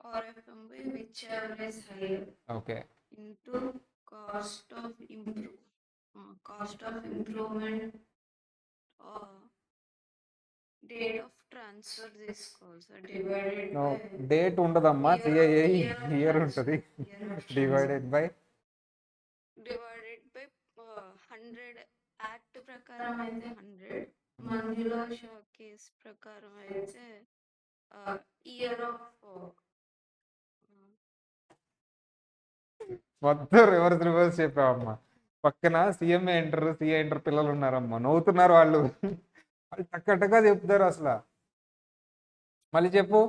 or FMV whichever is higher okay. into cost of improvement date of transfer తీసుకోవాలి సార్. Divided by date ఉండదమ్మా, CIA year transfer. ఉంటుంది. Year of divided by divided by 100 act ప్రకారం అయితే 100, Manjula Shah case ప్రకారం అయితే year of మొత్తం రివర్స్ చెప్పావమ్మా. పక్కన సిఎంఏ ఎంటర్, సిఏ ఎంటర్ పిల్లలు ఉన్నారమ్మా, నవ్వుతున్నారు వాళ్ళు. వాళ్ళు టక్కటగా చెప్తారు అసలు. మళ్ళీ చెప్పు.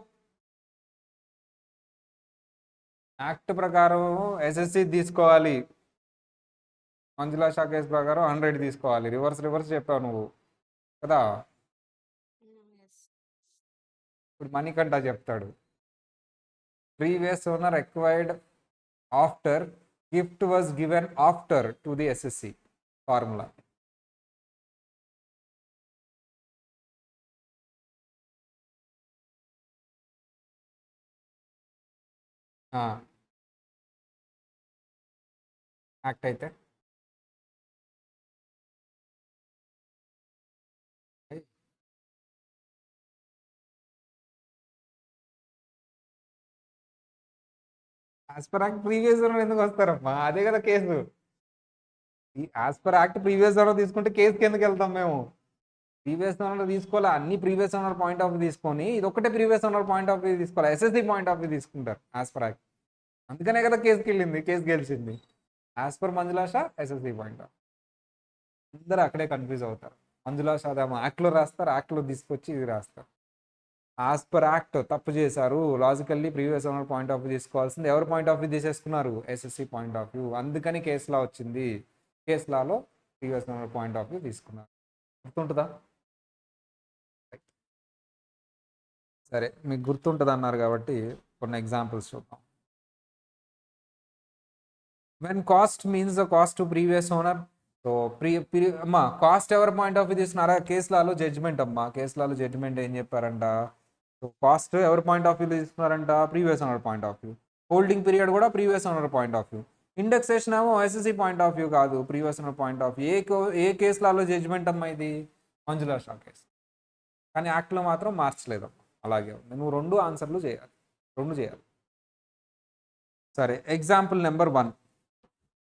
యాక్ట్ ప్రకారం ఎస్ఎస్సి తీసుకోవాలి, మంజులా షా కేసు ప్రకారం 100 తీసుకోవాలి. రివర్స్ చెప్పావు నువ్వు కదా. ఇప్పుడు మణికంఠ చెప్తాడు. Previous owner acquired after, gift was given after to the SSC formula. Act అయితే as per act previous owner ఎందుకు వస్తారమ్మా? అదే కదా case. As per act previous owner తీసుకుంటే కేసుకి ఎందుకు వెళ్తాం మేము? ప్రీవియస్ ఓనర్ తీసుకోవాలి, అన్ని previous owner point of view తీసుకొని ఇది ఒకటే previous owner point of view తీసుకోవాలి, ఎస్ఎస్సి పాయింట్ ఆఫ్ వ్యూ తీసుకుంటారు యాజ్ పర్ యాక్ట్. అందుకనే కదా కేసుకి వెళ్ళింది, కేసు గెలిచింది. యాజ్ పర్ మంజులాష ఎస్ఎస్సి పాయింట్ ఆఫ్. అందరూ అక్కడే కన్ఫ్యూజ్ అవుతారు. మంజులాష అదేమో యాక్ట్లో రాస్తారు, యాక్ట్లో తీసుకొచ్చి ఇది రాస్తారు. యాజ్ పర్ యాక్ట్ తప్పు చేశారు, logically previous owner point of view తీసుకోవాల్సింది ఎవరు పాయింట్ ఆఫ్ వ్యూ తీసేసుకున్నారు? SSC point of view. అందుకని కేసులా వచ్చింది. కేసులాలో previous owner point of view తీసుకున్నారు. గుర్తుంటుందా? సరే, మీకు గుర్తుంటుంది అన్నారు కాబట్టి కొన్ని ఎగ్జాంపుల్స్ చూద్దాం. When cost means the cost to previous owner. So అమ్మా కాస్ట్ ఎవరి పాయింట్ ఆఫ్ వ్యూ తీసుకున్నారా? కేసులాలో జడ్జ్మెంట్ అమ్మా, కేసులాలో జడ్జ్మెంట్ ఏం చెప్పారంట? సో కాస్ట్ ఎవరి పాయింట్ ఆఫ్ వ్యూ తీసుకున్నారంట? Previous owner point of view. Holding period కూడా previous owner point of view. Indexation ఏమో ఎస్ఎస్సి పాయింట్ ఆఫ్ వ్యూ కాదు, previous owner point of view. ఏ కేసులలో జడ్జ్మెంట్ అమ్మా ఇది? మంజులా షా కేసు. కానీ యాక్ట్లో మాత్రం మార్చలేదు, అలాగే ఉంది. నువ్వు రెండు ఆన్సర్లు చేయాలి, రెండు చేయాలి. సరే, example number 1.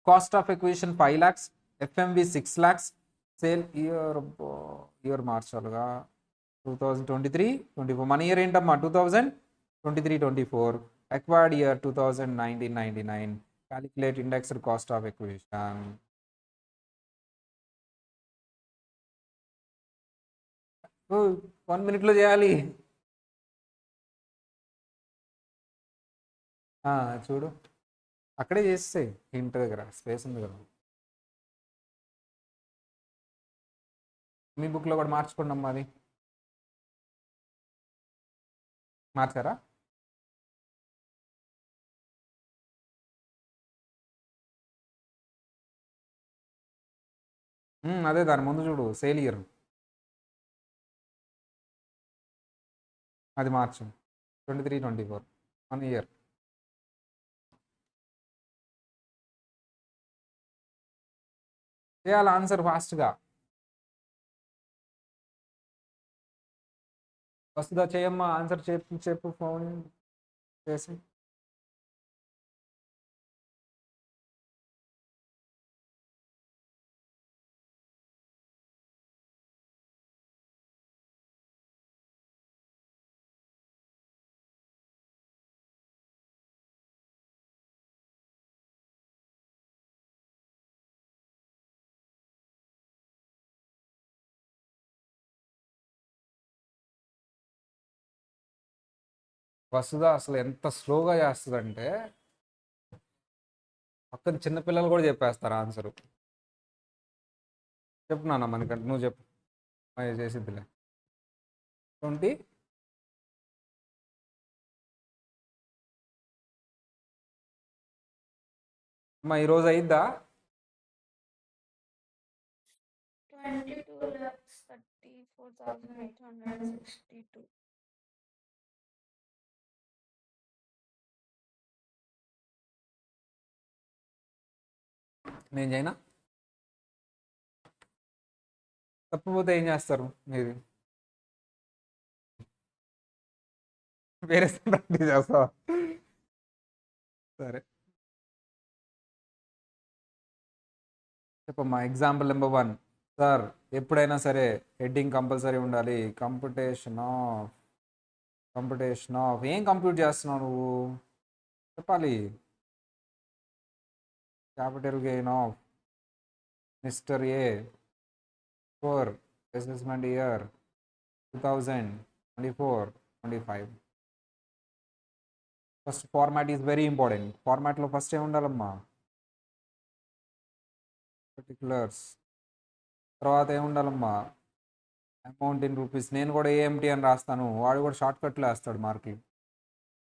Cost of acquisition 5 lakhs, FMV 6 lakhs, sale year మార్చాలుగా 2023-24. మన ఇయర్ ఏంటమ్మా? 2023-24. Acquired year 2019-99. Calculate indexed cost of acquisition. 1 minute చేయాలి. చూడు, అక్కడే చేస్తే హింట్ దగ్గర స్పేస్ ఉంది కదా. మీ బుక్లో కూడా మార్చుకోండి అమ్మా, అది మార్చారా? అదే దాని ముందు చూడు, సేల్ ఇయర్ అది మార్చు. 23-24 1 year. చేయాలి ఆన్సర్ ఫాస్ట్గా. వస్తుందా? చేయమ్మా ఆన్సర్, చెప్పు ఫోన్ చేసి. వసుధ అసలు ఎంత స్లోగా చేస్తుందంటే పక్కన చిన్నపిల్లలు కూడా చెప్పేస్తారు ఆన్సర్. చెప్పు నాన్న మనకంటే, నువ్వు చెప్పు. చేసిద్దిలే. 20. అమ్మా ఈరోజు అయిద్దా? 22,34,862. నేను చేయనా? తప్పిపోతే ఏం చేస్తారు మీరు? వేరే ప్రాక్టీస్ చేస్తావా? సరే చెప్పమ్మా. Example number 1. సార్ ఎప్పుడైనా సరే హెడ్డింగ్ కంపల్సరీ ఉండాలి. కంప్యూటేషన్ ఆఫ్ ఏం కంప్యూట్ చేస్తున్నావు నువ్వు? చెప్పాలి. Capital gain of mister A for assessment year 2024-25. First format is very important. ఫార్మాట్లో ఫస్ట్ ఏమి ఉండాలమ్మా? పర్టికులర్స్. తర్వాత ఏముండాలమ్మా? Amount in rupees. నేను కూడా ఏఎంటీ అని రాస్తాను, వాడు కూడా షార్ట్ కట్లో వేస్తాడు మార్కులు.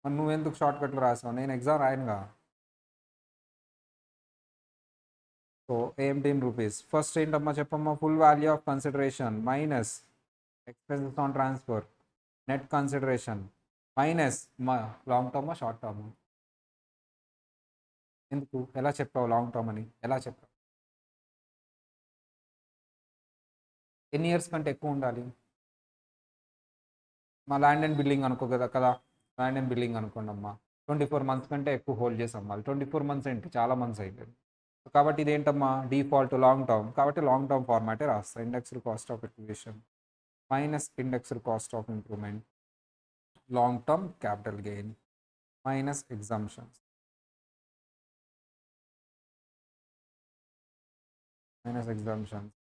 మరి నువ్వెందుకు షార్ట్ కట్లో రాసావు? నేను ఎగ్జామ్ రాయనుగా. So AMT in rupees. First ఏంటమ్మా చెప్పమ్మా? Full value of consideration minus expenses on transfer net consideration minus మా లాంగ్ టర్మా షార్ట్ టర్మ్? ఎందుకు? ఎలా చెప్పావు లాంగ్ టర్మ్ అని? ఎలా చెప్పావు? ఎన్ని ఇయర్స్ కంటే ఎక్కువ ఉండాలి? మా ల్యాండ్ అండ్ బిల్డింగ్ అనుకో కదా. ల్యాండ్ అండ్ బిల్డింగ్ అనుకోండి అమ్మా. 24 మంత్స్ కంటే ఎక్కువ హోల్డ్ చేసి అమ్మాలి. 24 మంత్స్ ఏంటి, చాలా మంత్స్ అయిపోయింది. కాబట్టి ఇదేంటమ్మా? Default long term. కాబట్టి లాంగ్ టర్మ్ ఫార్మాటే రాస్తా. Indexed cost of acquisition minus indexed cost of improvement long term capital gain minus exemptions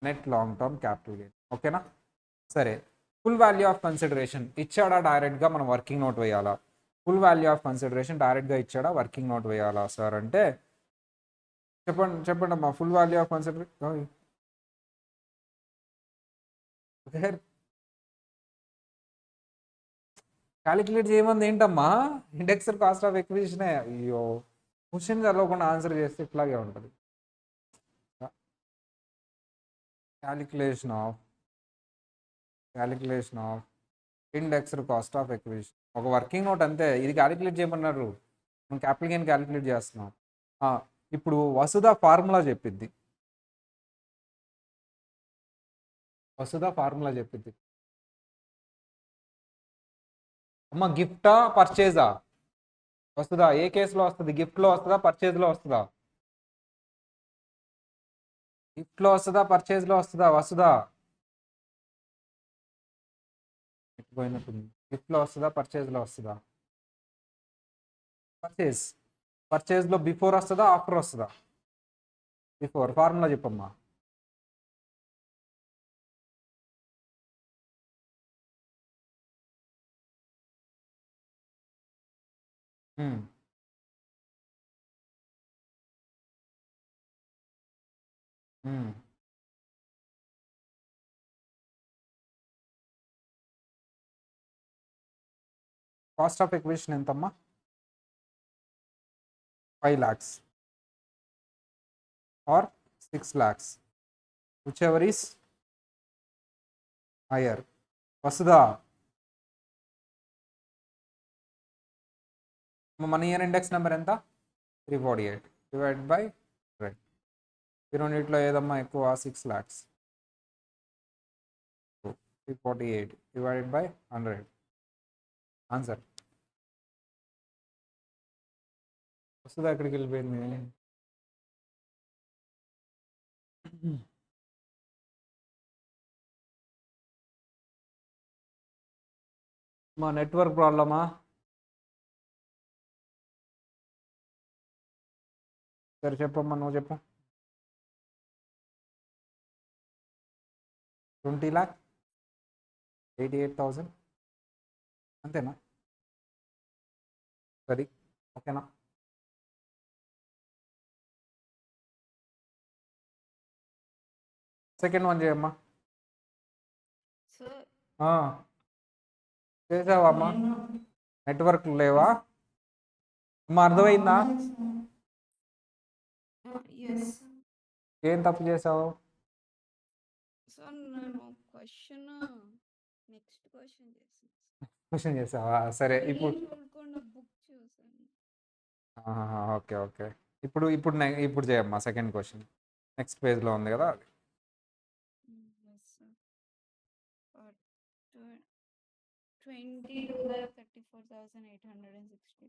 net long term capital gain. ఓకేనా? సరే, ఫుల్ వాల్యూ ఆఫ్ కన్సిడరేషన్ ఇచ్చాడా? డైరెక్ట్గా మనం వర్కింగ్ నోట్ వేయాలా? Full value of consideration డైరెక్ట్గా ఇచ్చాడా? వర్కింగ్ నోట్ వేయాలా sir అంటే చెప్పండి అమ్మా. Full value of consideration calculate చేయమంది ఏంటమ్మా? ఇండెక్స్డ్ కాస్ట్ ఆఫ్ ఎక్విజిషనే. అయ్యో, క్వశ్చన్ చదవకుండా ఆన్సర్ చేస్తే ఇట్లాగే ఉంటుంది. Calculation of indexed cost of acquisition ఒక వర్కింగ్ నోట్ అంతే. ఇది క్యాలిక్యులేట్ చేయమన్నారు, మనం క్యాపిటల్ గెయిన్ క్యాలిక్యులేట్ చేస్తున్నాం. ఇప్పుడు వసుధ ఫార్ములా చెప్పిద్ది. అమ్మ గిఫ్టా పర్చేజా? వస్తుందా? ఏ కేసులో వస్తుంది? గిఫ్ట్లో వస్తుందా, పర్చేజ్లో వస్తుందా? గిఫ్ట్లో వస్తుందా, పర్చేజ్లో వస్తుందా? వస్తుందా? పోయినట్టుంది. గిఫ్ట్లో వస్తుందా, పర్చేజ్లో వస్తుందా? పర్చేజ్లో బిఫోర్ వస్తుందా, ఆఫ్టర్ వస్తుందా? బిఫోర్. ఫార్ములా చెప్పమ్మా. కాస్ట్ ఆఫ్ ఎక్విజిషన్ ఎంతమ్మా? 5 lakhs or 6 lakhs, whichever is higher. వస్తుందా? మన ఇయర్ ఇండెక్స్ నెంబర్ ఎంత? 348 డివైడ్ బై 100. ఈ రెండిట్లో ఏదమ్మా ఎక్కువ? 6 lakhs. 348 divided by 100. ఆన్సర్ వస్తుందా? ఎక్కడికి వెళ్ళిపోయింది? మా నెట్వర్క్ ప్రాబ్లమా? సరే చెప్పమ్మా, నువ్వు చెప్పు. 20,88,000 అంతేనా? సరే ఓకేనా? సెకండ్ వన్ చేయమ్మా. సార్ ఆ, చేసావా అమ్మా? నెట్వర్క్ లేవా అమ్మా? అర్థమైందా? ఎస్ ఏం తప్పు చేసావు? సార్ నేను క్వశ్చన్ నెక్స్ట్ క్వశ్చన్ చేశాను. క్వశ్చన్ చేసావా? సరే ఇప్పుడు చూడకుండా బుక్ చూసాను. Okay okay. ఇప్పుడు చేయమ్మా సెకండ్ క్వశ్చన్. నెక్స్ట్ పేజ్లో ఉంది కదా అది. Yes sir 22,34,863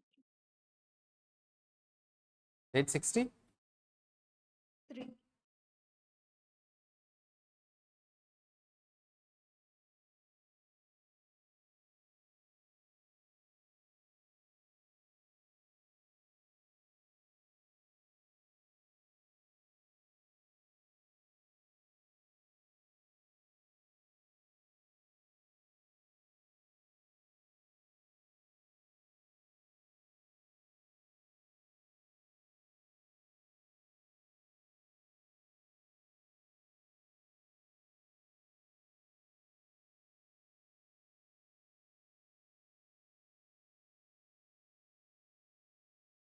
860. 3.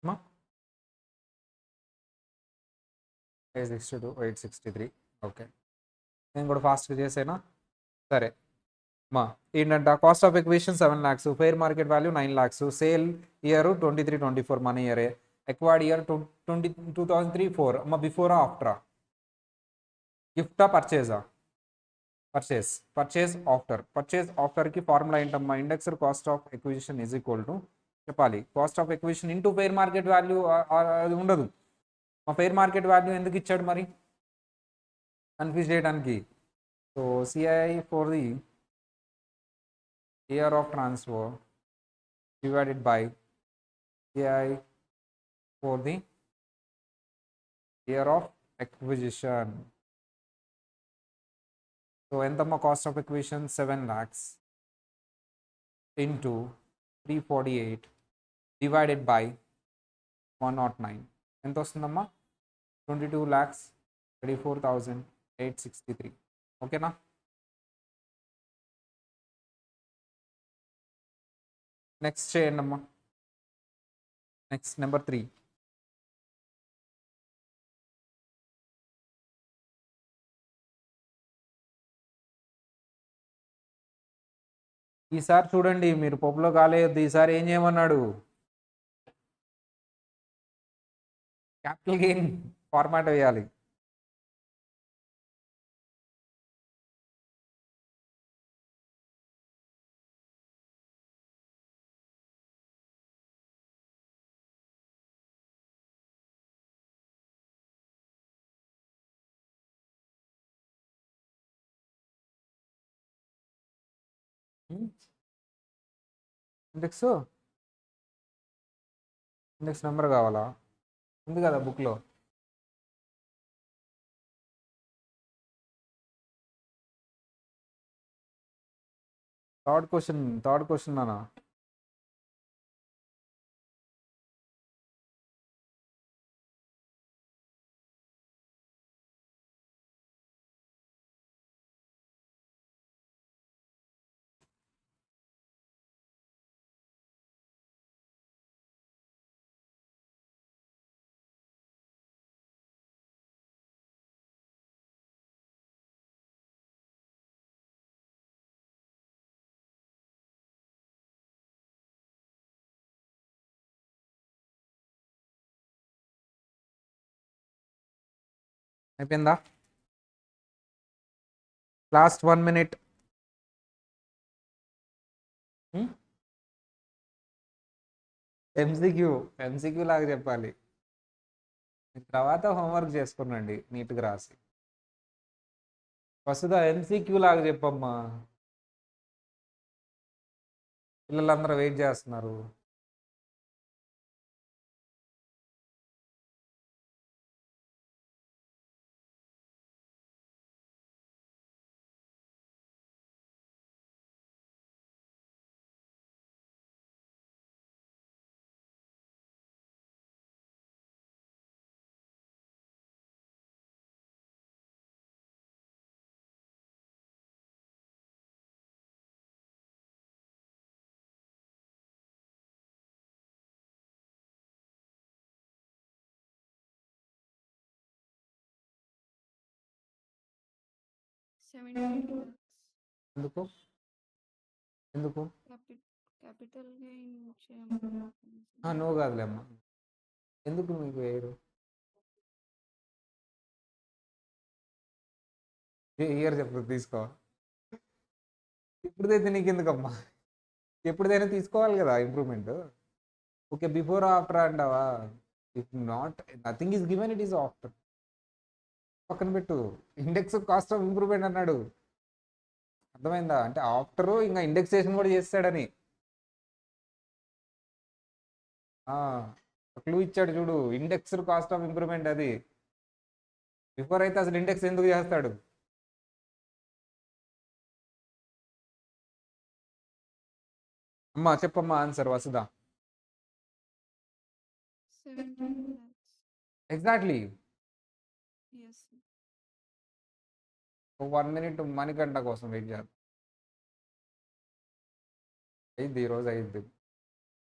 అమ్మా 862 863. ఓకే, నేను కూడా ఫాస్ట్గా చేసేనా? సరే మా ఏంటంట, cost of acquisition 7 lakhs, fair market value 9 lakhs, sale year 23-24 మన ఇయరే, ఎక్వైర్డ్ ఇయర్ 2003-4. అమ్మ బిఫోరా ఆఫ్టరా? గిఫ్టా పర్చేజా? పర్చేజ్ ఆఫ్టర్కి ఫార్ములా ఏంటమ్మా? Indexed cost of acquisition is equal to చెప్పాలి, cost of acquisition into fair market value. అది ఉండదు. మా ఫెయిర్ మార్కెట్ వాల్యూ ఎందుకు ఇచ్చాడు మరి? కన్ఫ్యూజ్ చేయడానికి. So CI for the year of transfer divided by CI for the year of acquisition. So ఎంతమ్మా cost of acquisition? 7 lakhs into 348 divided by 109 ఎంత వస్తుందమ్మా? 22,34,863. ఓకేనా? నెక్స్ట్ చేయండి అమ్మా. Next number 3. ఈసారి చూడండి, మీరు పప్పులో కాలేదు. ఈసారి ఏం చేయమన్నాడు? క్యాపిటల్ గెయిన్ ఫార్మాట్ వేయాలి. ఇండెక్స్ నెంబర్ కావాలా? ఉంది కదా బుక్లో. థర్డ్ క్వశ్చన్ నానా. అయిపోయిందా? Last 1 minute. ఎంసీక్యూ లాగా చెప్పాలి. తర్వాత హోంవర్క్ చేసుకున్నాండి నీట్గా రాసి. వస్తుందా? ఎంసీక్యూ లాగా చెప్పమ్మా, పిల్లలందరూ వెయిట్ చేస్తున్నారు. 72 lakhs. ఎందుకు ఎందుకు క్యాపిటల్ గెయిన్ చేయమన్నారు. నువ్వు కాదులేమ్మా, ఎందుకు మీకు వేయరు? ఇయర్ చెప్తుంది తీసుకో. ఇప్పుడైతే నీకు ఎందుకమ్మా, ఎప్పుడైనా తీసుకోవాలి కదా ఇంప్రూవ్మెంట్. ఓకే, బిఫోర్ ఆఫ్టర్ అంటావా? If not nothing is given, it is after. పక్కన పెట్టు, ఇండెక్స్ కాస్ట్ ఆఫ్ ఇంప్రూవ్మెంట్ అన్నాడు, అర్థమైందా? అంటే ఆఫ్టర్ ఇంకా ఇండెక్సేషన్ కూడా చేస్తాడని క్లూ ఇచ్చాడు చూడు, ఇండెక్స్డ్ కాస్ట్ ఆఫ్ ఇంప్రూవ్మెంట్ అది. బిఫోర్ అయితే అసలు ఇండెక్స్ ఎందుకు చేస్తాడు? అమ్మా చెప్పమ్మా answer Vasudha. 72 lakhs. Exactly. Yes. 1 minute Manikanta కోసం వెయిట్ చేద్దాం. అయింది ఈరోజు, అయింది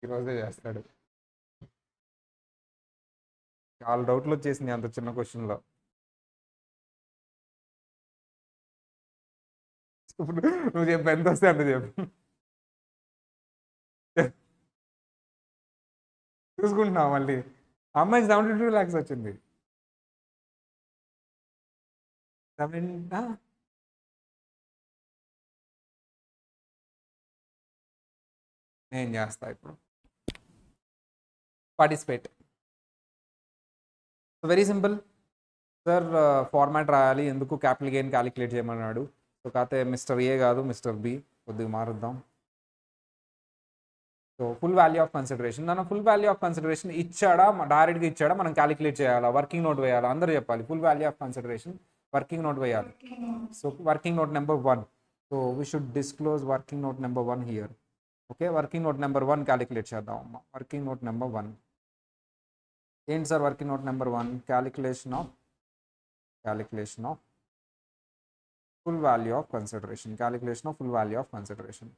ఈరోజే చేస్తాడు. చాలా డౌట్లు వచ్చేసింది అంత చిన్న క్వశ్చన్లో. ఇప్పుడు నువ్వు చెప్పు, ఎంత వస్తే అంత చెప్పు. చూసుకుంటున్నావు మళ్ళీ. అమ్మాయికి 72 lakhs వచ్చింది. నేను చేస్తా ఇప్పుడు. Participate. Very simple sir, format రాయాలి. ఎందుకు క్యాపిటల్ గెయిన్ క్యాలిక్యులేట్ చేయమన్నాడు. సో కాకపోతే మిస్టర్ ఏ కాదు మిస్టర్ బి, కొద్దిగా మారుద్దాం. So full value of consideration, నన్ను ఫుల్ వాల్యూ ఆఫ్ కన్సిడరేషన్ ఇచ్చాడా, డైరెక్ట్గా ఇచ్చాడా, మనం క్యాలిక్యులేట్ చేయాలా, వర్కింగ్ నోట్ వేయాలా? అందరూ చెప్పాలి. Full value of consideration working note వేయాలి. So working note number 1. So we should disclose working note number 1 here. Okay, working note number 1 calculate చేద్దాం అమ్మ. వర్కింగ్ నోట్ నెంబర్ 1 ఏంటి sir? Working note number 1 calculation of full value of consideration, calculation of full value of consideration.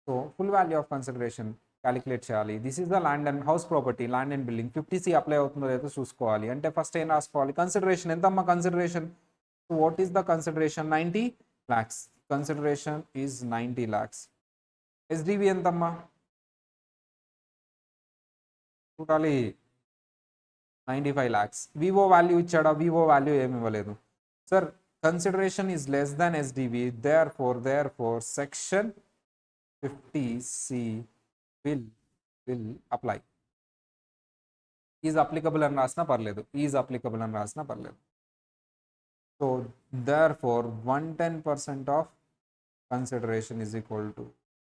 So full value of consideration calculate చేయాలి. This is the land and house property, land and building. 50C apply అవుతుందో లేదో చూసుకోవాలి. అంటే first ఏం రాసుకోవాలి? Consideration ఎంతమ్మా? Consideration, what is the consideration? 90 lakhs. Consideration is 90 lakhs. SDV ఎంతమ్మా చూడాలి? 95 lakhs. వివో వాల్యూ ఇచ్చాడా? వివో వాల్యూ ఏమి ఇవ్వలేదు sir. Consideration is less than SDV, therefore section 50C will apply. Is applicable అని రాసినా పర్లేదు, is applicable అని రాసినా పర్లేదు. So therefore 110% of consideration is equal to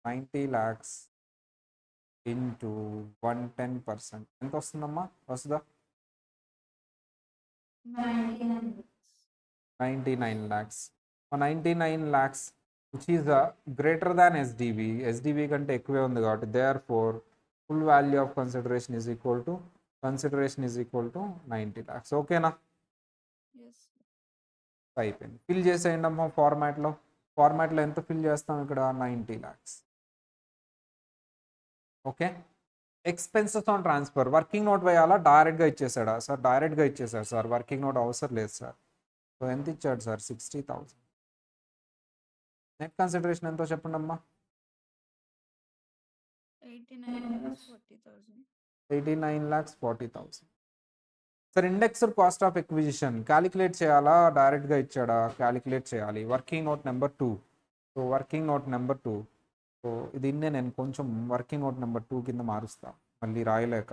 90 lakhs into 110%. ఎంత వస్తుందమ్మా? వస్తుందా? 99 lakhs. 99 lakhs which is greater than SDV. SDV కంటే ఎక్కువే ఉంది కాబట్టి therefore full value of consideration is equal to 90 lakhs. ఓకేనా? అయిపోయింది. ఫిల్ చేసేయండి అమ్మా ఫార్మాట్లో. ఫార్మాట్లో ఎంత ఫిల్ చేస్తాం ఇక్కడ? 90 lakhs. Okay, expenses on transfer. Working note వేయాలా, డైరెక్ట్గా ఇచ్చేసాడా సార్? డైరెక్ట్గా ఇచ్చేసాడు సార్, వర్కింగ్ నోట్ అవసరం లేదు సార్. సో ఎంత ఇచ్చాడు సార్? 60,000. నెట్ కన్సిడరేషన్ ఎంతో చెప్పండి అమ్మా. 89,40,000. Sir indexed cost of acquisition calculate చేయాలా, డైరెక్ట్గా ఇచ్చాడా? క్యాలిక్యులేట్ చేయాలి. Working note number 2. So working note number 2. So దీన్నే నేను కొంచెం వర్కింగ్ నోట్ నెంబర్ 2 కింద మారుస్తా, మళ్ళీ రాయలేక.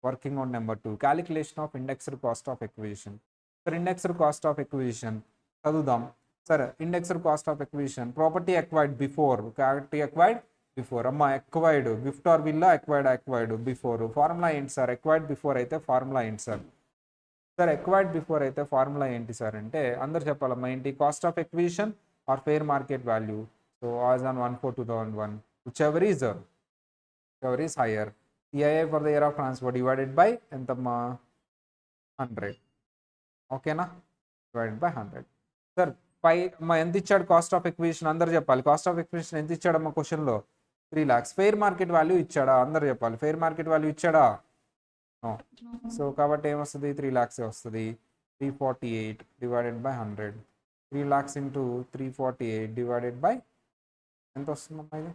Working note number 2 calculation of indexed cost of acquisition. Sir indexed cost of acquisition చదువుదాం. సరే, indexed cost of acquisition, property acquired before, property acquired before. అమ్మ అక్వైర్డ్, గిఫ్ట్ ఆర్ విల్లా అక్వైర్డ్ బిఫోర్. ఫార్ములా ఏంటి sir? Acquired before అయితే formula ఏంటి sir? Sir acquired before అయితే formula ఏంటి sir అంటే అందరు చెప్పాలమ్మా ఏంటి? Cost of acquisition or fair market value. So as on 1/4/2001, whichever is higher. CII for the year of transfer divided by ఎంతమ్మా? 100. ఓకేనా? Divided by 100. సార్ ఎంత ఇచ్చాడు కాస్ట్ ఆఫ్ ఎక్విజిషన్? అందరు చెప్పాలి. కాస్ట్ ఆఫ్ ఎక్విజిషన్ ఎంత ఇచ్చాడమ్మా క్వశ్చన్లో? 3 lakhs. ఫెయిర్ మార్కెట్ వాల్యూ ఇచ్చాడా? అందరు చెప్పాలి. ఫెయిర్ మార్కెట్ వాల్యూ ఇచ్చాడా? సో కాబట్టి ఏమొస్తుంది? 3 lakhs వస్తుంది. 348 divided by 100. 3 lakhs into 348 divided by ఎంత వస్తుందమ్మా ఇది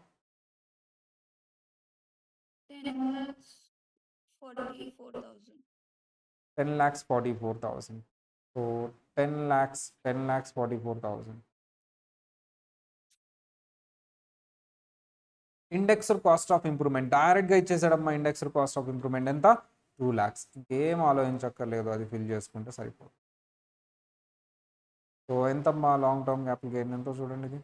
10,44,000. 10 lakhs 44,000. So 10 lakhs 44,000. Indexed cost of improvement డైరెక్ట్గా ఇచ్చేసాడమ్మా. ఇండెక్స్డ్ కాస్ట్ ఆఫ్ ఇంప్రూవ్మెంట్ ఎంత 2 lakhs. ఇంకేం ఆలోచించక్కర్లేదు, అది ఫిల్ చేసుకుంటే సరిపోతుంది. సో ఎంతమ్మా లాంగ్ టర్మ్ క్యాపిటల్ గెయిన్ ఎంతో చూడండి ఇది.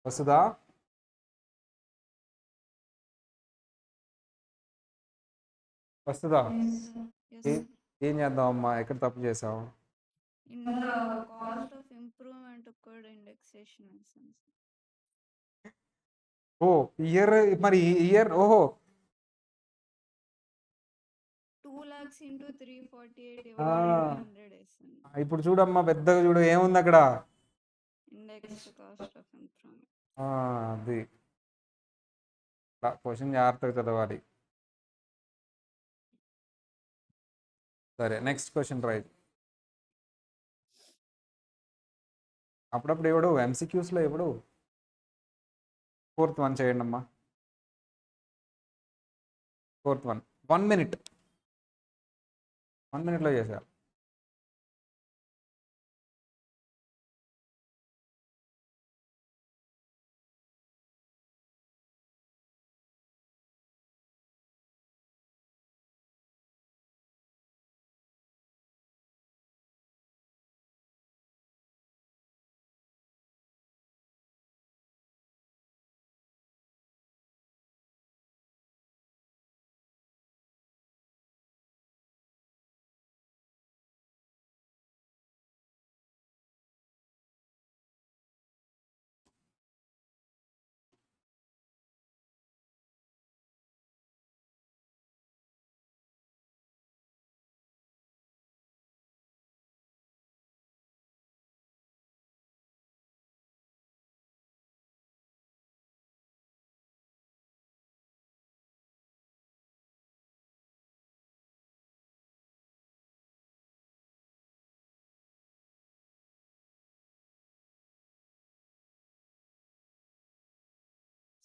వస్తుందా? వస్తుందా? Yes, sir. Yes, ఏ- sir. ఏం చేద్దాం అమ్మా, ఎక్కడ తప్పు చేసావు? In the cost of improvement occurred indexation essence. Oh year, మరి ఇయర్ ఓహో 2 lakhs into 348 divided by 100 essence. ఇప్పుడు చూడమ్మా, పెద్దగా చూడు ఏముంది అక్కడ. Indexed cost of improvement. అది క్వశ్చన్ జాగ్రత్తగా చదవాలి. సరే నెక్స్ట్ క్వశ్చన్ రైట్. అప్పుడప్పుడు ఎవడు ఎంసీక్యూస్లో ఎవడు 4th వన్ చేయండి అమ్మా. 4th వన్ 1 minute, 1 minute చేశారు.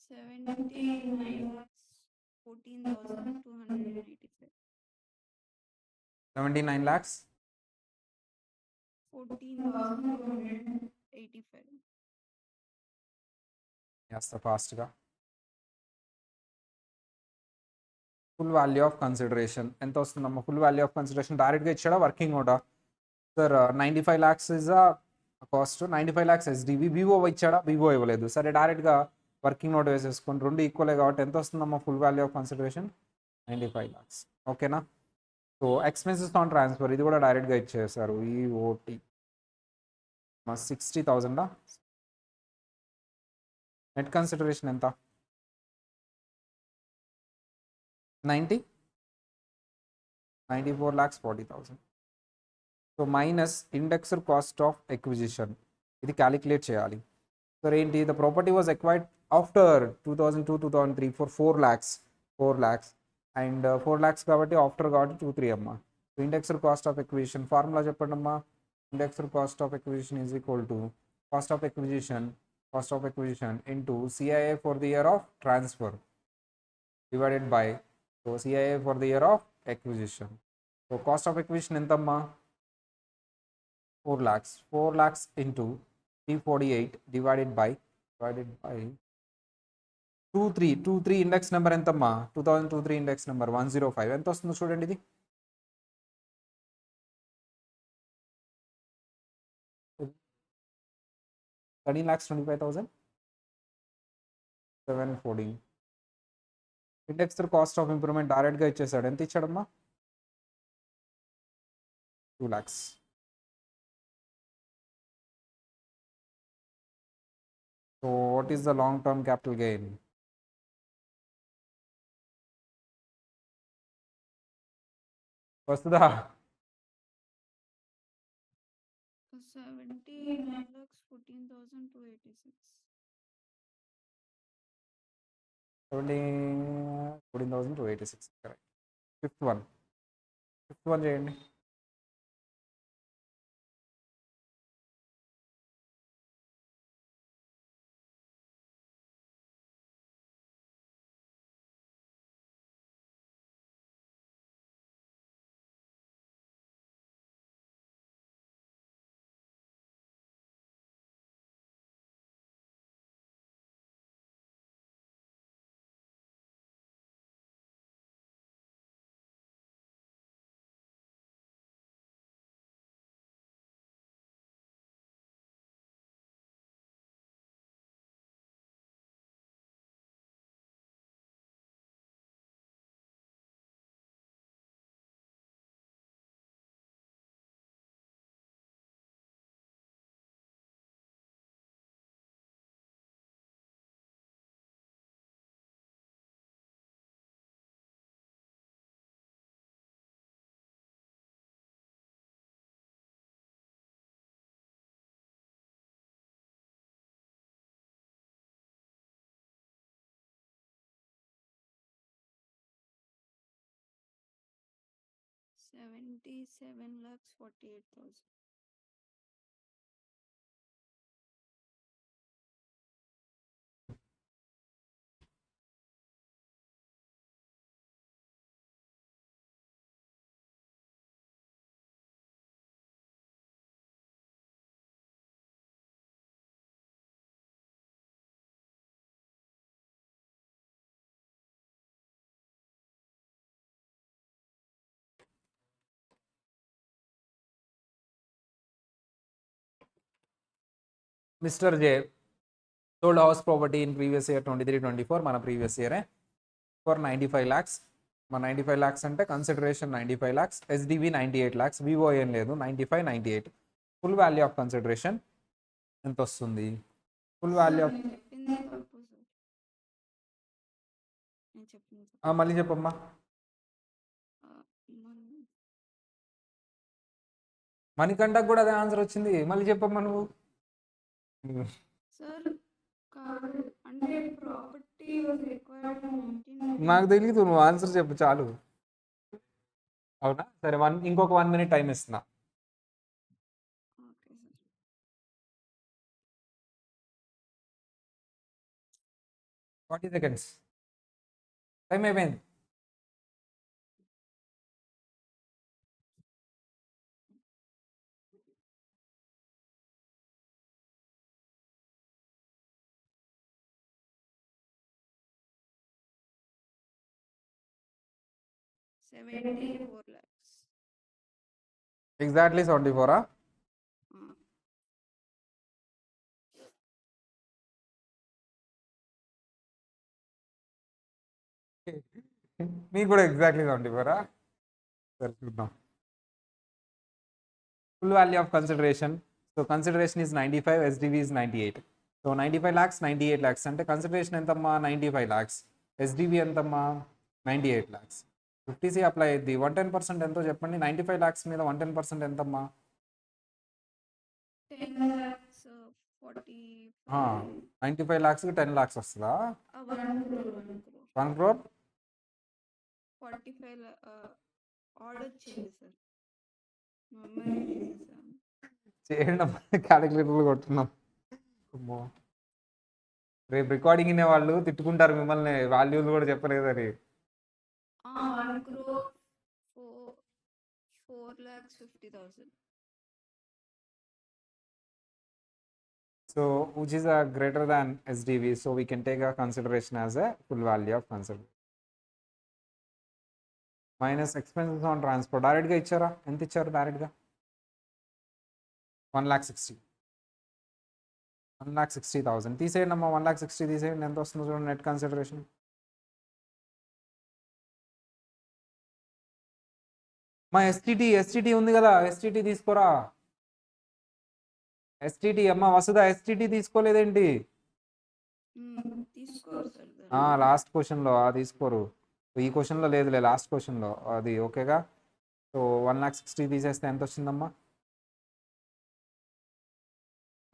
$79,14,285. 79 lakhs 14,285. చేస్తా ఫాస్ట్గా. ఫుల్ వాల్యూ ఆఫ్ కన్సిడరేషన్ ఎంత వస్తుందమ్మా? ఫుల్ వాల్యూ ఆఫ్ కన్సిడరేషన్ డైరెక్ట్గా ఇచ్చాడా working NOTA? Sir 95 lakhs is cost, 95 lakhs SDV. Vivo ఇచ్చాడా? వివో ఇవ్వలేదు. సరే డైరెక్ట్గా వర్కింగ్ నోట్ వేసేసుకొని, రెండు ఈక్వలే కాబట్టి ఎంత వస్తుందమ్మా full value of consideration? 95 lakhs. ఓకేనా? సో ఎక్స్పెన్సెస్ ఆన్ ట్రాన్స్ఫర్ ఇది కూడా డైరెక్ట్గా ఇచ్చేసారు. ఈఓటి 60,000. నెట్ కన్సిడరేషన్ ఎంత? 94 lakhs 40,000. So minus indexed cost of acquisition ఇది క్యాలిక్యులేట్ చేయాలి. సో ఏంటి, the property was acquired after 2002 2003 for 4 lakhs and 4 lakhs కాబట్టి ఆఫ్టర్ కాబట్టి 2-3 అమ్మా. So indexed cost of acquisition formula చెప్పండి అమ్మా. Indexed cost of acquisition is equal to cost of acquisition into CIA for the year of transfer divided by CIA for the year of acquisition. So cost of acquisition ఎంతమ్మా? 4 lakhs. 4 lakhs into 348 divided by 23 index number ఎంతమ్మా? 2023 index number 105 ఎంత వస్తుందో చూడండి. ఇది 13,25,714. Index cost of improvement డైరెక్ట్గా ఇచ్చేసాడు. ఎంత ఇచ్చాడమ్మా? 2 lakhs. So what is the long term capital gain? వస్తుందా? 79,14,286. 14,286 కరెక్ట్. ఫిఫ్త్ వన్ చేయండి. $77,48,000. Mister J sold house property in previous year 23-24 మన ప్రీవియస్ ఇయరే ఫర్ 95 lakhs. మన 95 lakhs అంటే consideration 95 lakhs, SDV 98 lakhs, Vivo ఏం లేదు, 95, 98. ఫుల్ వాల్యూ ఆఫ్ కన్సిడరేషన్ ఎంత వస్తుంది? ఫుల్ వాల్యూ ఆఫ్ మళ్ళీ చెప్పమ్మా. మణికంఠకు కూడా అదే ఆన్సర్ వచ్చింది, మళ్ళీ చెప్పమ్మా నువ్వు. సార్ కాదు అంటే ప్రాపర్టీ వాజ్ రిక్వైర్డ్ నాకు తెలియదు, నువ్వు ఆన్సర్ చెప్పు చాలు. అవునా, సరే ఇంకొక 1 minute టైం ఇస్తున్నా. ఓకే సార్ 40 seconds టైం అయిపోయింది. $74 lakhs. ఎగ్జాక్ట్లీ 74. మీకు కూడా ఎగ్జాక్ట్లీ 74. సరే చూద్దాం. Full value of consideration. So consideration is 95, SDV is 98. So 95 lakhs, 98 lakhs అంటే కన్సిడరేషన్ ఎంతమ్మా? 95 lakhs. ఎస్డివి ఎంతమ్మా? 98 lakhs. 50C అప్లై అయ్యింది. 110% ఎంతో చెప్పండి. 95 lakhs మీద 110% ఎంతమ్మా? 95 lakhsకి 10 lakhs వస్తుందా? 1 crore 45 ఆర్డర్ వచ్చింది సార్. చేయండి అమ్మా, క్యాలిక్యులేటర్లు కొట్టున్నాం. రేపు రికార్డింగ్ వినే వాళ్ళు తిట్టుకుంటారు మిమ్మల్ని, వాల్యూలు కూడా చెప్పలేదని. 1,04,50,000. So which is a greater than SDV, so we can take a consideration as a full value of consideration. Minus expenses on transport. Direct గా ఇచ్చారా? ఎంత ఇచ్చారు డైరెక్ట్ గా? 1,60,000 తీసేయండి అమ్మా. 1,60,000 తీసేయండి, ఎంత వస్తుందో చూడండి నెట్ కన్సిడరేషన్. మా ఎస్టిటి ఉంది కదా, ఎస్టిటి తీసుకోరా. ఎస్టిటి అమ్మ వసుదా, ఎస్టిటి తీసుకోలేదేంటి? లాస్ట్ క్వశ్చన్లో తీసుకోరు, ఈ క్వశ్చన్లో లేదులే, లాస్ట్ క్వశ్చన్లో అది ఓకేగా. సో 1,60,000 తీసేస్తే ఎంత వచ్చిందమ్మా?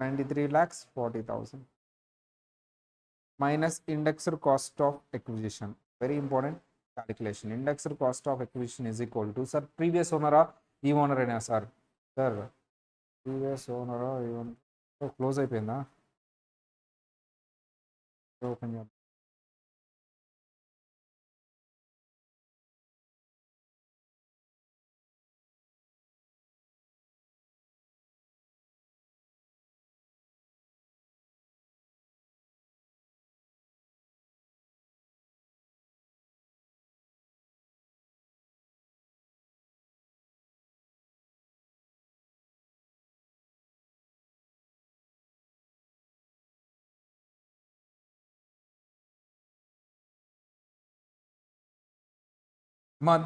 93,40,000 minus indexed cost of acquisition. Very important calculation. Indexed cost of acquisition is equal to, sir previous ఓనరా ఈ ఓనర్ అయినా సార్? సార్ ప్రీవియస్ ఓనరా ఈ ఓనర్ క్లోజ్ అయిపోయిందా? ఓపెన్ చేద్దాం.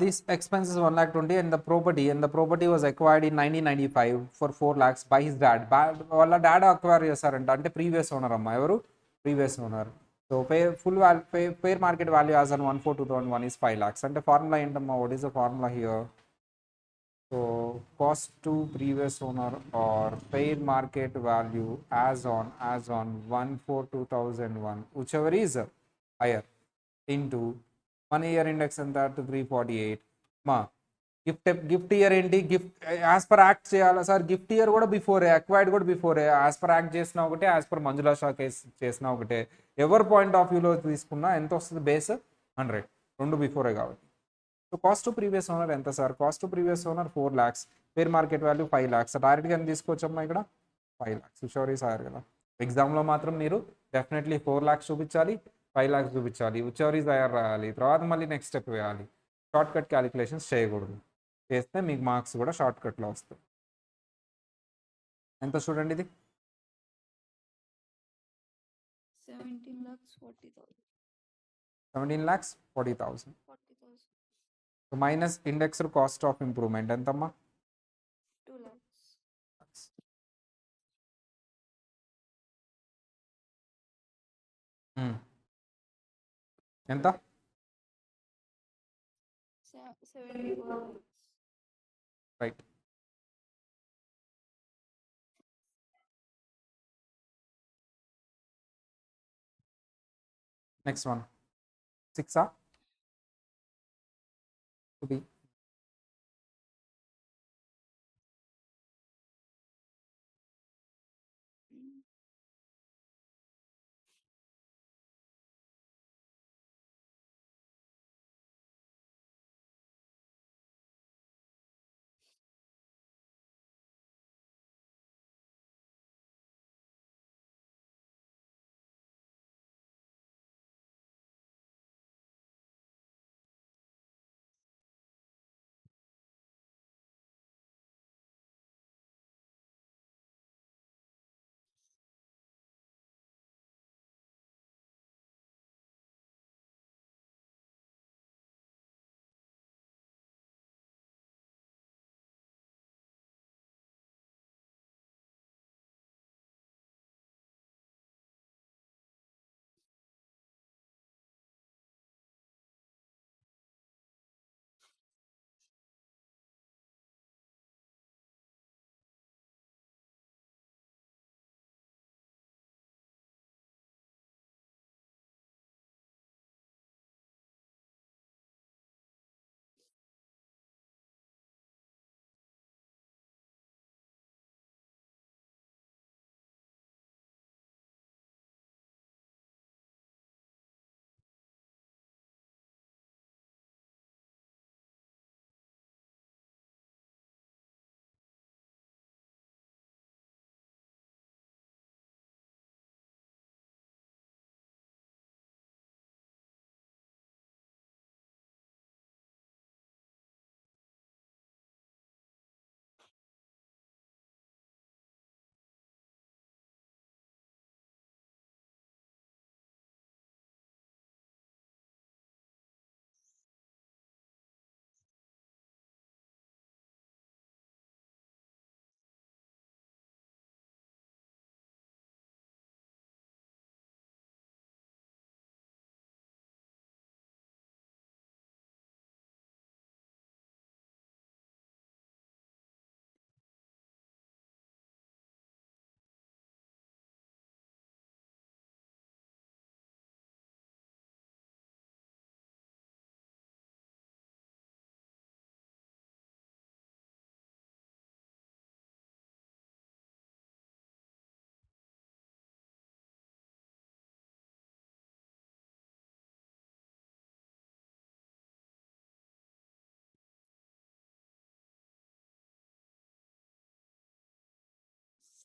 This expense is 1,20,000 and the property was acquired in 1995 for 4 lakhs by his dad. వాళ్ళ dad acquire చేశారంట, అంటే ప్రీవియస్ ఓనర్ అమ్మా. ఎవరు? Previous owner. So fair market value as an 1/4/2001 is 5 lakhs. అంటే formula ఏంటమ్మా? What is the formula here? So cost to previous owner or fair market value as on 1/4/2001 whichever is higher into 1 year index ఎంత? 348. మా gift year ఏంటి? Gift as per act చేయాలా sir? Gift year కూడా before, acquired కూడా before. As per act చేసినా ఒకటే, as per Manjula Shah case చేసినా ఒకటే. ఎవరి పాయింట్ ఆఫ్ వ్యూలో తీసుకున్నా ఎంత వస్తుంది? బేస్ 100, రెండు బిఫోరే కాబట్టి. So cost to previous owner ఎంత sir? Cost to previous owner 4 lakhs, fair market value 5 lakhs. డైరెక్ట్గా ఎంత తీసుకోవచ్చమ్మా ఇక్కడ? 5 lakhs. షోరీస్ అయ్యారు కదా. ఎగ్జామ్లో మాత్రం మీరు డెఫినెట్లీ 4 lakhs చూపించాలి, 5 lakhs చూపించాలి, షోరీస్ అయ్యారు రాయాలి, తర్వాత మళ్ళీ నెక్స్ట్ స్టెప్ వేయాలి. షార్ట్ కట్ క్యాలిక్యులేషన్స్ చేయకూడదు. చేస్తే మీకు మార్క్స్ కూడా షార్ట్ కట్లో వస్తాయి. ఎంత చూడండి ఇది? 17,40,000. 17,40,000 40,000. Minus indexed cost of improvement ఎంతమ్మా? 2 lakhs. ఎంత? 74 lakhs. Right. Next one 6 to be Mm.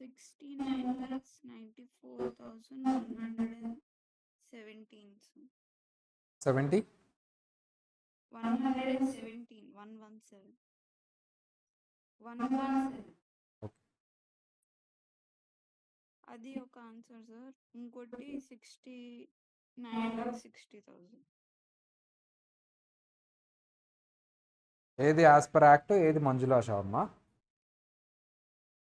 69,94,117. 70. 117. 117. 117. అది ఒక ఆన్సర్ సార్. ఇంకోటి 69,60,000. ఏది యాజ్ పర్ యాక్ట్, ఏది మంజులా షా అమ్మా?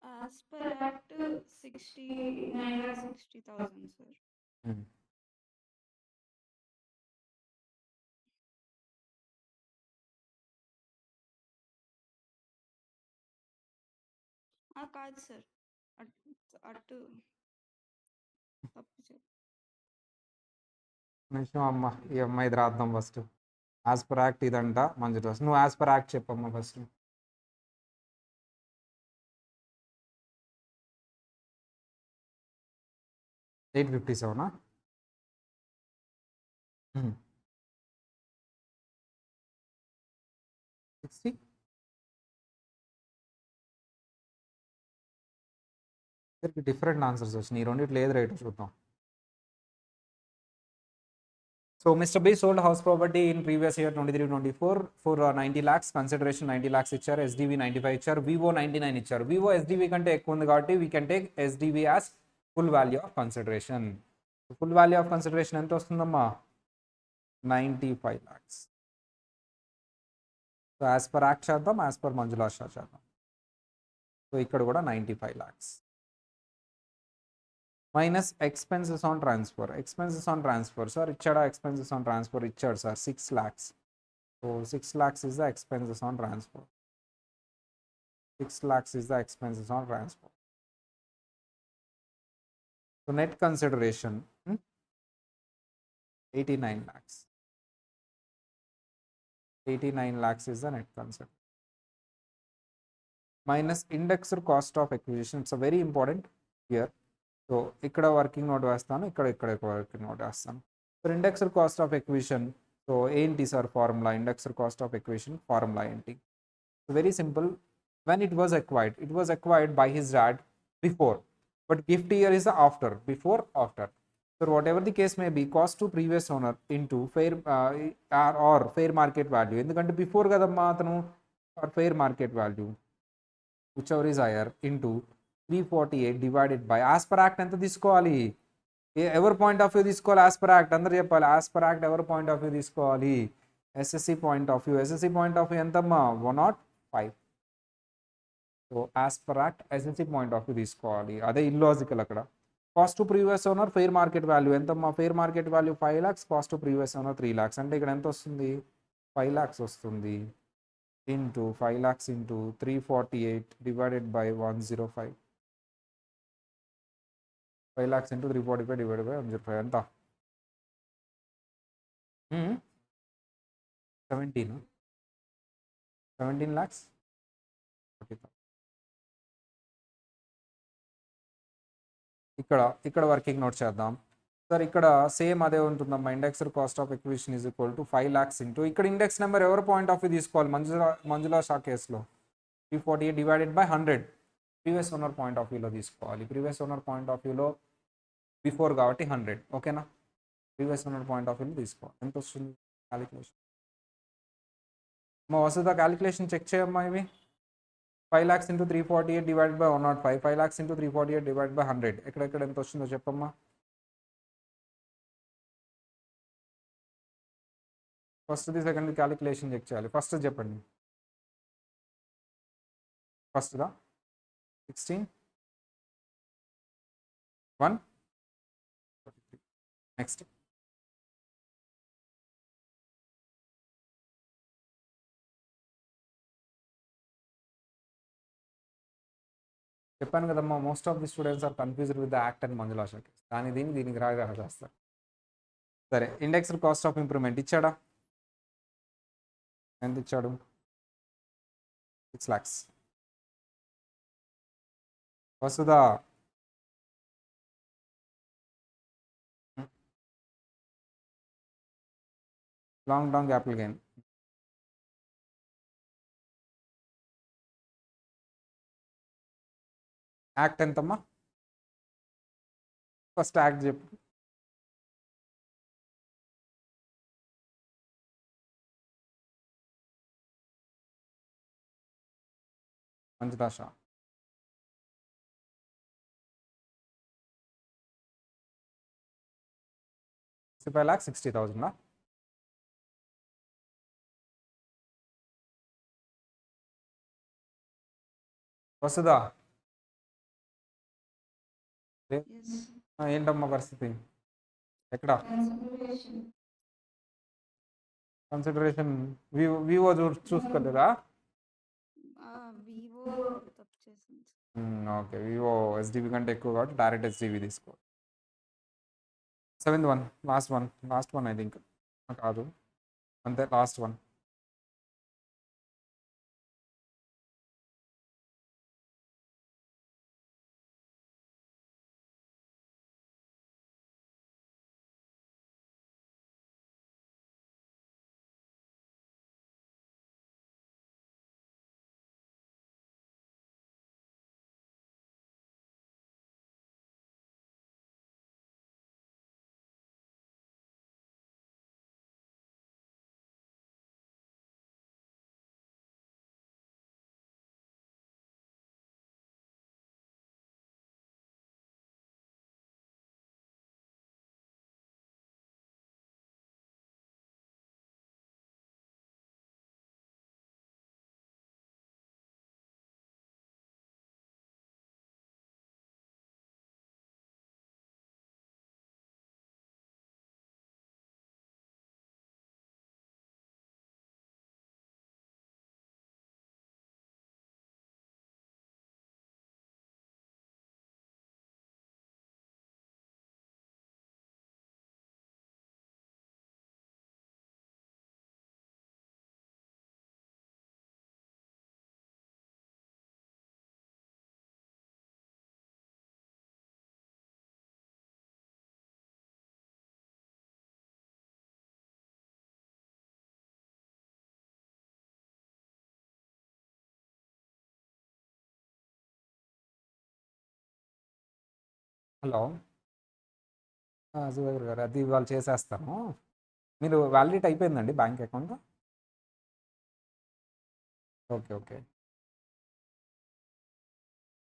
As per act 69,60,000 sir. కాదు సార్, అటు తప్పు సార్. నిమిషం అమ్మ, ఈ అమ్మాయి ఇది రాద్దాం ఫస్ట్. యాజ్ పర్ యాక్ట్ ఇదంట మంజులా. నువ్వు యాజ్ పర్ యాక్ట్ చెప్పమ్మా ఫస్ట్. $857. 60. డిఫరెంట్ ఆన్సర్స్ వచ్చినాయి. ఈ రెండిట్లో ఏది రైట్ చూద్దాం. So Mr. B sold house property in previous year 23-24 for 90 lakhs. Consideration 90 lakhs ఇచ్చారు. SDV 95 ఇచ్చారు. Vivo 99 ఇచ్చారు. Vivo SDV కంటే ఎక్కువ ఉంది కాబట్టి we can take SDV as full value of consideration. Full value of consideration ఎంత వస్తుందమ్మా? 95 lakhs. So as per act చేద్దాం, as per మంజులా షా చేద్దాం. సో ఇక్కడ కూడా 95 lakhs. Minus expenses on transfer. Expenses on transfer. Sir, ఇచ్చాడా expenses on transfer? ఇచ్చాడు sir 6 lakhs. So 6 lakhs is the expenses on transfer. 6 lakhs is the expenses on transfer. So net consideration 89 lakhs. 89 lakhs is the net consideration. Minus indexed cost of acquisition. It's a very important here. సో ఇక్కడ working note వేస్తాను, ఇక్కడ working note వేస్తాను. So indexed cost of acquisition. So ఏంటి sir formula? Indexed cost of acquisition formula ఏంటి? So very simple. When it was acquired by his dad before, but gift year is after. Before, after. So whatever the case may be, cost to previous owner into fair market value. ఎందుకంటే before కదమ్మా అతను, fair market value which ever is higher into 348 divided by as per act ఎంత తీసుకోవాలి? ఎవరి point of view తీసుకోవాలి? As per act అందరు చెప్పాలి. As per act ఎవరి పాయింట్ ఆఫ్ వ్యూ తీసుకోవాలి? SSC point of view. SSC point of view ఎంతమ్మా? 105. So as per act SSC point of view తీసుకోవాలి. అదే ఇల్లాజికల్ అక్కడ. Cost to previous owner fair market value ఎంతమ్మా? Fair market value 5 lakhs, cost to previous owner 3 lakhs. అంటే ఇక్కడ ఎంత వస్తుంది? 5 lakhs వస్తుంది. Into 5 lakhs into 348 divided by 105. 5 lakhs into 345 divided by 105 ఎంత? 17 lakhs. ఇక్కడ వర్కింగ్ నోట్ చేద్దాం సార్. ఇక్కడ సేమ్ అదే ఉంటుందమ్మా. Indexed cost of acquisition is equal to 5 lakhs into, ఇక్కడ ఇండెక్స్ నెంబర్ ఎవరి పాయింట్ ఆఫ్ వ్యూ తీసుకోవాలి? మంజులా షా కేసులో 348 divided by 100 previous owner point of వ్యూలో తీసుకోవాలి. ప్రీవియస్ ఓనర్ పాయింట్ ఆఫ్ వ్యూలో బిఫోర్ కాబట్టి 100. ఓకేనా? ప్రీవియస్ ఓనర్ పాయింట్ ఆఫ్ వ్యూలో తీసుకోవాలి. ఎంత వస్తుంది క్యాలిక్యులేషన్? మా వస్తుందా క్యాలిక్యులేషన్? చెక్ చేయమ్మా ఇవి. 5 lakhs into 348 divided by 105. 5 lakhs into 348 divided by 100. ఎక్కడెక్కడ ఎంత వస్తుందో చెప్పమ్మా. ఫస్ట్ది సెకండ్ది క్యాలిక్యులేషన్ చెక్ చేయాలి. ఫస్ట్ చెప్పండి. ఫస్ట్దా 16 1. నెక్స్ట్ చెప్పాను కదమ్మా, most of the students are confused with the act and Manjula Shah case. దీనికి రాగా చేస్తారు. సరే, ఇండెక్స్డ్ కాస్ట్ ఆఫ్ ఇంప్రూవ్మెంట్ ఇచ్చాడా? ఎంత ఇచ్చాడు? 6 lakhs. వస్తుందా? Long term capital gain act ఎంతమ్మా? ఫస్ట్ యాక్ట్ చెప్పు. పంచదాశ 65,60,000. వస్తుందా? ఎస్ ఏంటమ్మా పరిస్థితి? ఎక్కడ కన్సిడరేషన్ కన్సిడరేషన్? వివో చూసుకోలేదా? వివో తప్పు చేసింది ఓకే, వివో ఎస్డిబి కంటే ఎక్కువ కాబట్టి డైరెక్ట్ ఎస్డిబి తీసుకో. 7th 1, last one I think. కాదు, అంతే, లాస్ట్ వన్. హలో సుధాకర్ గారు, అది వాళ్ళు చేసేస్తాను. మీరు వ్యాలిడేట్ అయిపోయిందండి బ్యాంక్ అకౌంట్? ఓకే ఓకే,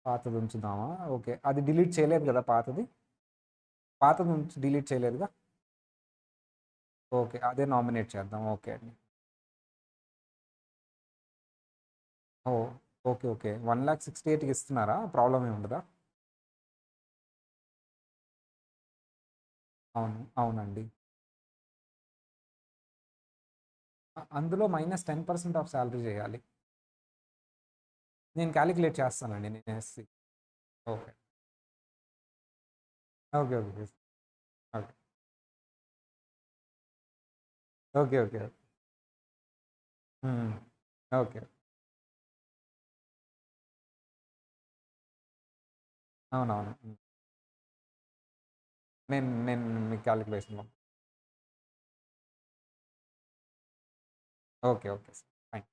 పాతది ఉంచుదామా? ఓకే, అది డిలీట్ చేయలేదు కదా పాతది? పాతది ఉంచి డిలీట్ చేయలేదుగా? ఓకే, అదే నామినేట్ చేద్దాం. ఓకే అండి. ఓ ఓకే ఓకే, 1,68,000కి ఇస్తున్నారా? ప్రాబ్లం ఏమి ఉండదా? అవును అవునండి. అందులో -10% ఆఫ్ శాలరీ చేయాలి. నేను క్యాలిక్యులేట్ చేస్తానండి, నేను ఎస్సి. Okay okay okay okay okay okay. మ్మ్. ఓకే, అవునవును. నేను మీకు calculation. Okay okay sir, fine.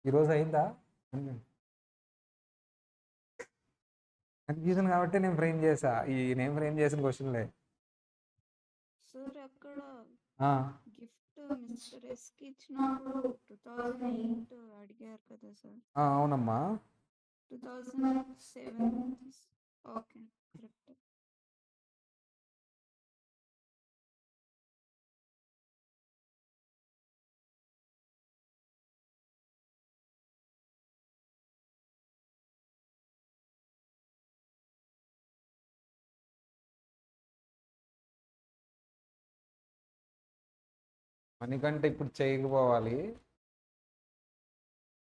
ఈరోజు అయిందా? కన్ఫ్యూజన్ కాబట్టి నేను ఫ్రేమ్ చేసా, ఈ నేను ఫ్రేమ్ చేసిన క్వశ్చన్లే. సార్ అక్కడ గిఫ్ట్ మిస్టర్ ఎస్కి ఇచ్చినప్పుడు 2008 అడిగారు కదా సార్? అవునమ్మా. 2007. Okay, correct. మనీ కంటే ఇప్పుడు చేయకపోవాలి,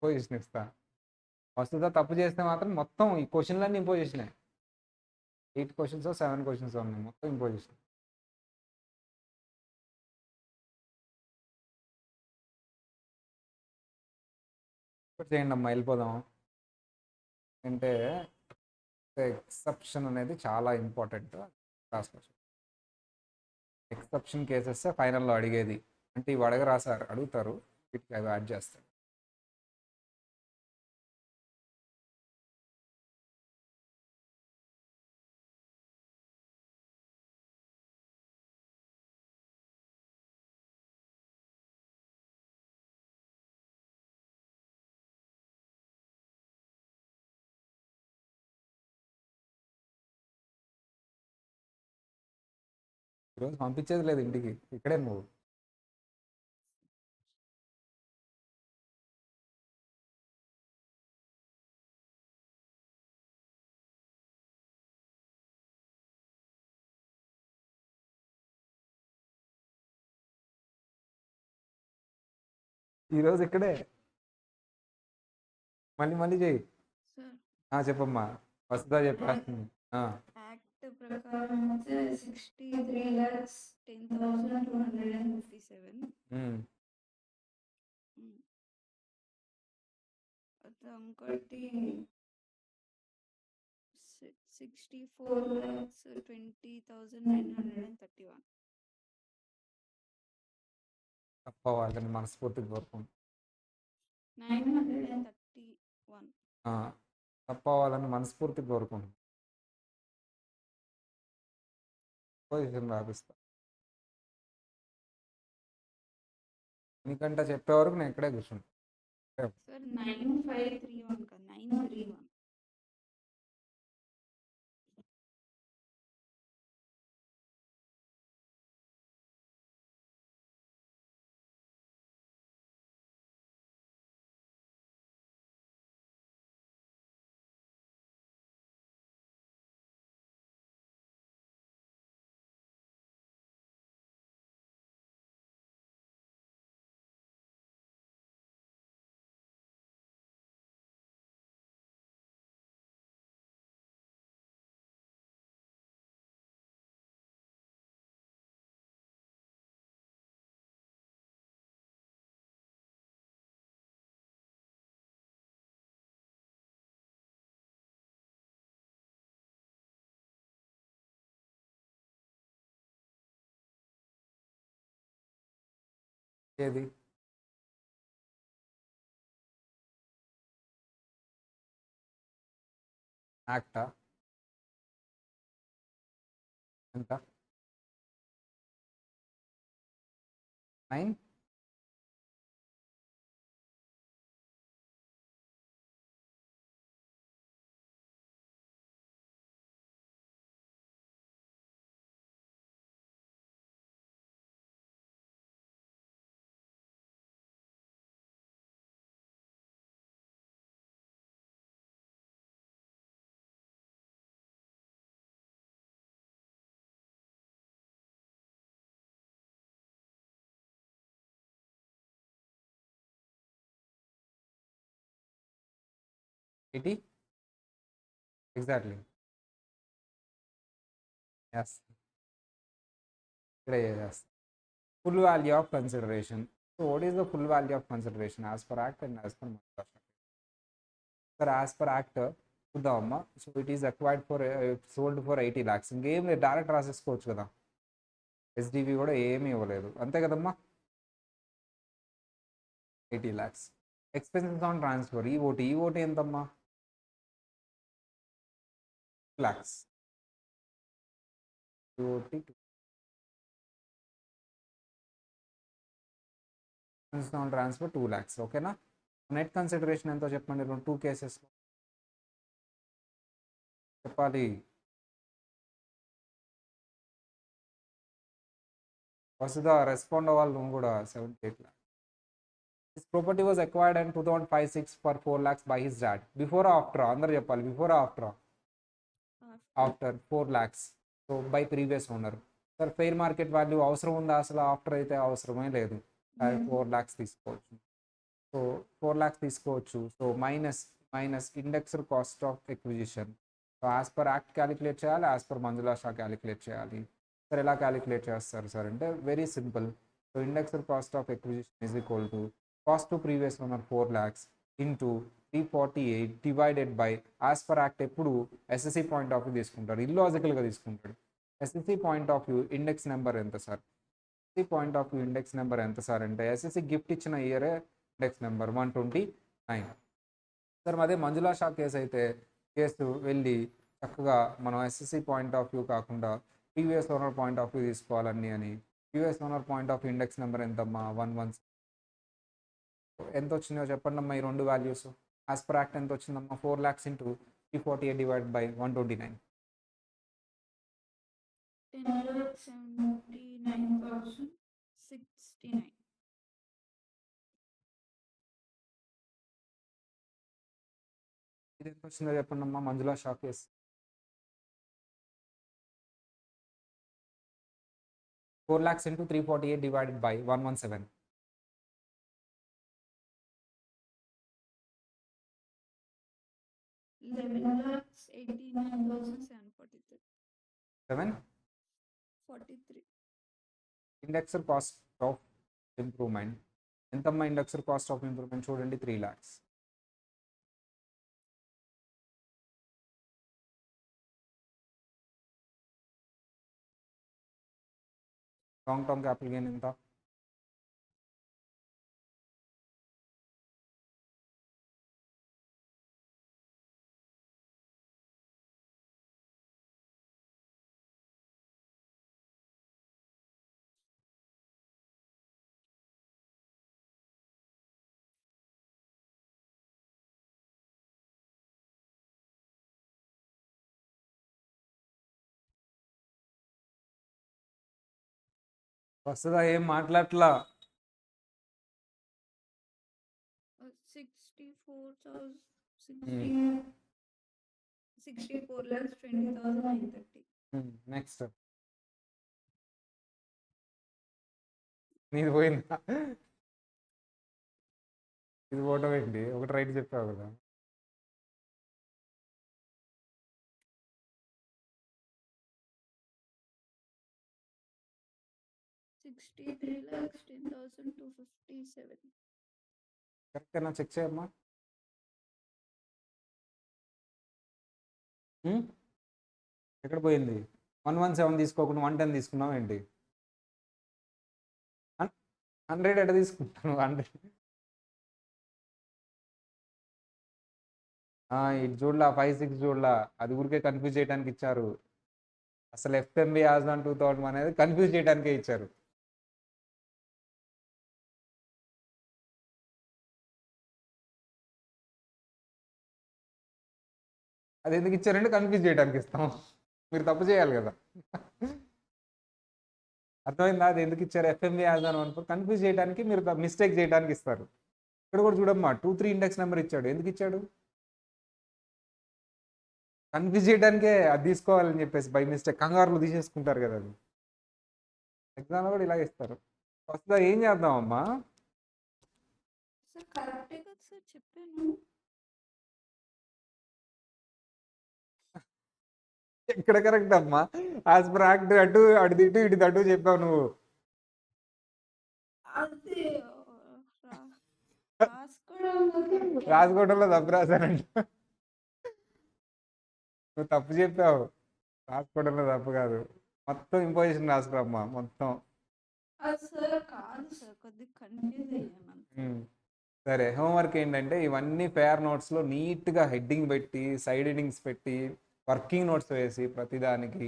పొజిషన్ ఇస్తా. వస్తుందా? తప్పు చేస్తే మాత్రం మొత్తం ఈ క్వశ్చన్లన్నీ ఇంపోజిషనే. 8 క్వశ్చన్స్ 7 క్వశ్చన్స్ ఉన్నాయి, మొత్తం ఇంపోజిషన్. ఇప్పుడు చేయండి అమ్మా, వెళ్ళిపోదాం. అంటే ఎక్సెప్షన్ అనేది చాలా ఇంపార్టెంట్ క్లాస్లో. ఎక్సెప్షన్ కేసెస్ ఫైనల్లో అడిగేది. అంటే ఇవి అడగరా సార్, అడుగుతారు, వీటికి అవి యాడ్ చేస్తారు. ఈరోజు పంపించేది లేదు ఇంటికి, ఇక్కడే నువ్వు. ఈరోజు ఇక్కడే. మళ్ళీ మళ్ళీ చెయ్యి. సార్ చెప్పమ్మా. వస్తుందా చెప్పేస్తుంది. యాక్ట్ ప్రకారం అయితే 63,10,257. ఇంకోటి 64,20,931. తప్పవాలని మనస్ఫూర్తిగా కోరుకుంటున్నాను. 931. తప్పవాలని మనస్ఫూర్తిగా కోరుకుంటున్నాను. పొజిషన్ రాపిస్తా. నీకంటే చెప్పే వరకు నేను ఇక్కడే కూర్చుంటాను. సార్ 9531 కదా, 931. ఏది యాక్టా ఎంత? 9. Eighty exactly. ఎస్, ఇక్కడే చేస్తా. Full value of consideration. So what is the full value of consideration as per act and as per Maharashtra? Sir, as per act చూద్దామమ్మా. So it is acquired for sold for 80 lakhs. ఇంకేం లేదు, direct రాసేసుకోవచ్చు కదా. SDV కూడా ఏమీ ఇవ్వలేదు, అంతే కదమ్మా. 80 lakhs. Expenses on transfer EOT ఎంతమ్మా? 2 lakhs. EOT on transfer 2 lakhs. ఓకేనా. నెట్ కన్సిడరేషన్ ఎంతో చెప్పండి 2 కేసెస్లో చెప్పాలి. వస్తుందా? రెస్పాండ్ అవ్వాలి నువ్వు కూడా. 78 lakhs. His property was acquired in 2005-06 for 4 lakhs by his dad. Before or after? అందరు చెప్పాలి. Before after? After 4 lakhs. So by previous owner. Sir fair market value అవసరం ఉందా అసలు? ఆఫ్టర్ అయితే అవసరమే లేదు. 4 lakhs తీసుకోవచ్చు. సో 4 lakhs తీసుకోవచ్చు. So minus indexed cost of acquisition. So as per act calculate చేయాలి, as per Manjula Shah calculate చేయాలి. సార్ ఎలా క్యాలిక్యులేట్ చేస్తారు సార్ అంటే very simple. So indexed cost of acquisition is equal to cost to previous owner 4 lakhs into 348 divided by as per act ఎప్పుడు SSC point of view తీసుకుంటాడు, ఇల్లాజికల్గా తీసుకుంటాడు. SSC point of view index number ఎంత sir? SSC point of view index number ఎంత sir అంటే SSC gift ఇచ్చిన ఇయరే index number 129. Sir అదే మంజులా షా కేసు అయితే కేసు వెళ్ళి చక్కగా మనం ఎస్ఎస్సి పాయింట్ ఆఫ్ వ్యూ కాకుండా previous owner point of view తీసుకోవాలని అని previous owner point of view index number ఎంతమ్మా 11. ఎంత వచ్చిందో చెప్పండి అమ్మా ఈ రెండు వాల్యూస్. యాజ్ పర్ యాక్ట్ ఎంత వచ్చిందమ్మా 4 lakhs ఇంటూ 348 డివైడ్ బై 129. 10,79,069. ఇది ఎంత వచ్చిందో చెప్పండి అమ్మా Manjula Shah case. 4 lakhs into 348 divided by 117. 11,89,743. 7 indexed cost of improvement ఎంతమ్మా? ఇండెక్సర్ కాస్ట్ ఆఫ్ ఇంప్రూవ్మెంట్ చూడండి 3 lakhs. Long term capital gain ఎంత? వస్తుందా? ఏం మాట్లాడట్లా. 64,20,930. నెక్స్ట్ నీది పోయిందా? ఇది పోవటం ఏంటి? ఒకటి రైట్ చెప్పావు కదా. 63,10,257. కరెక్టేనా? చెక్ చేయమ్మా. ఎక్కడ పోయింది? 117 తీసుకోకుండా 110 తీసుకున్నావు ఏంటి? 100 ఎట తీసుకుంటాను? 100 ఇటు చూడలా 5-6 చూడలా, అది ఊరికే కన్ఫ్యూజ్ చేయడానికి ఇచ్చారు. అసలు ఎఫ్ఎంబి ఆజాన్ 2000 అనేది కన్ఫ్యూజ్ చేయడానికే ఇచ్చారు. అది ఎందుకు ఇచ్చారంటే కన్ఫ్యూజ్ చేయడానికి ఇస్తాం. మీరు తప్పు చేయాలి కదా. అర్థమైందా? అది ఎందుకు ఇచ్చారు ఎఫ్ఎంబి ఆజాన్ అనుకో, కన్ఫ్యూజ్ చేయడానికి, మీరు మిస్టేక్ చేయడానికి ఇస్తారు. ఇక్కడ కూడా చూడమ్మా 2-3 ఇండెక్స్ నెంబర్ ఇచ్చాడు. ఎందుకు ఇచ్చాడు? కన్ఫ్యూజ్ చేయడానికే అది తీసుకోవాలని చెప్పేసి బై మిస్టేక్ కంగారులు తీసేసుకుంటారు కదా. అది ఎగ్జామ్లో కూడా ఇలా ఇస్తారు. ఫస్ట్ ఏం చేద్దామమ్మా? సార్ కరెక్టే కదా సార్ చెప్పాను. ఎక్కడ కరెక్ట్ అమ్మా? యాజ్ పర్ యాక్ట్ అటు అటు ఇటు ఇటు అటు చెప్పావు నువ్వు. అది రాసుకోవడం రాసుకోవడంలో తప్పు రాశానంట. నువ్వు తప్పు చెప్పావు. రాసుకోవడంలో తప్పు కాదు, మొత్తం ఇంపోజిషన్ రాసుకురమ్మా మొత్తం. సార్ కాదు సార్, కొద్దిగా కన్ఫ్యూజ్ అయ్యాను. సరే, హోంవర్క్ ఏంటంటే ఇవన్నీ ఫేర్ నోట్స్లో నీట్గా హెడ్డింగ్ పెట్టి సైడ్ హెడ్డింగ్స్ పెట్టి వర్కింగ్ నోట్స్ వేసి ప్రతిదానికి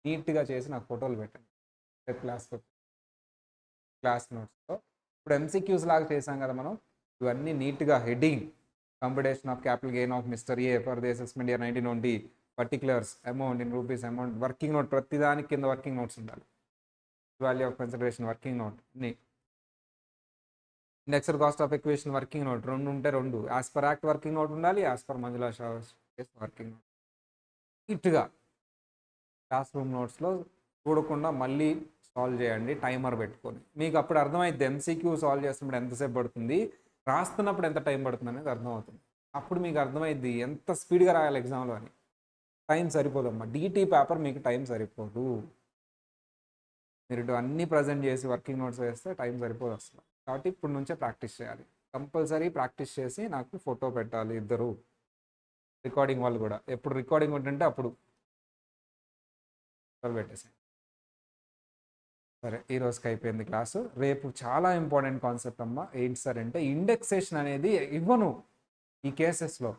నీట్గా చేసి నాకు ఫోటోలు పెట్టండి క్లాస్ నోట్స్లో. ఇప్పుడు ఎంసీక్యూస్ లాగా చేసాం కదా మనం. ఇవన్నీ నీట్గా heading computation of capital gain of mister A for the assessment year 1920 particulars amount in rupees amount working note, ప్రతిదానికి కింద వర్కింగ్ నోట్స్ ఉండాలి. Value of consideration working note, indexed cost of acquisition working note 2 ఉంటే 2, as per act working note ఉండాలి, as per Manjula Shah working note. నీట్గా classroom నోట్స్లో చూడకుండా మళ్ళీ solve చేయండి టైమర్ పెట్టుకొని. మీకు అప్పుడు అర్థమైద్ది ఎంసీక్యూ సాల్వ్ చేస్తున్నప్పుడు ఎంతసేపు పడుతుంది, రాస్తున్నప్పుడు ఎంత టైం పడుతుంది అనేది అర్థమవుతుంది. అప్పుడు మీకు అర్థమైద్ది ఎంత స్పీడ్గా రాయాలి ఎగ్జామ్లో అని. టైం సరిపోదమ్మా, డీటీ పేపర్ మీకు టైం సరిపోదు. మీరు ఇటు అన్నీ ప్రజెంట్ చేసి వర్కింగ్ నోట్స్ వేస్తే టైం సరిపోదు అసలు. కాబట్టి ఇప్పుడు నుంచే ప్రాక్టీస్ చేయాలి. కంపల్సరీ ప్రాక్టీస్ చేసి నాకు ఫోటో పెట్టాలి ఇద్దరు, రికార్డింగ్ వాళ్ళు కూడా. ఎప్పుడు రికార్డింగ్ ఉంటుంటే అప్పుడు పెట్టేసాయి. సరే, ఈ రోజుకి అయిపోయింది క్లాసు. రేపు చాలా ఇంపార్టెంట్ కాన్సెప్ట్ అమ్మ. ఏంటి సార్ అంటే ఇండెక్సేషన్ అనేది ఇవ్వను ఈ కేసెస్లో,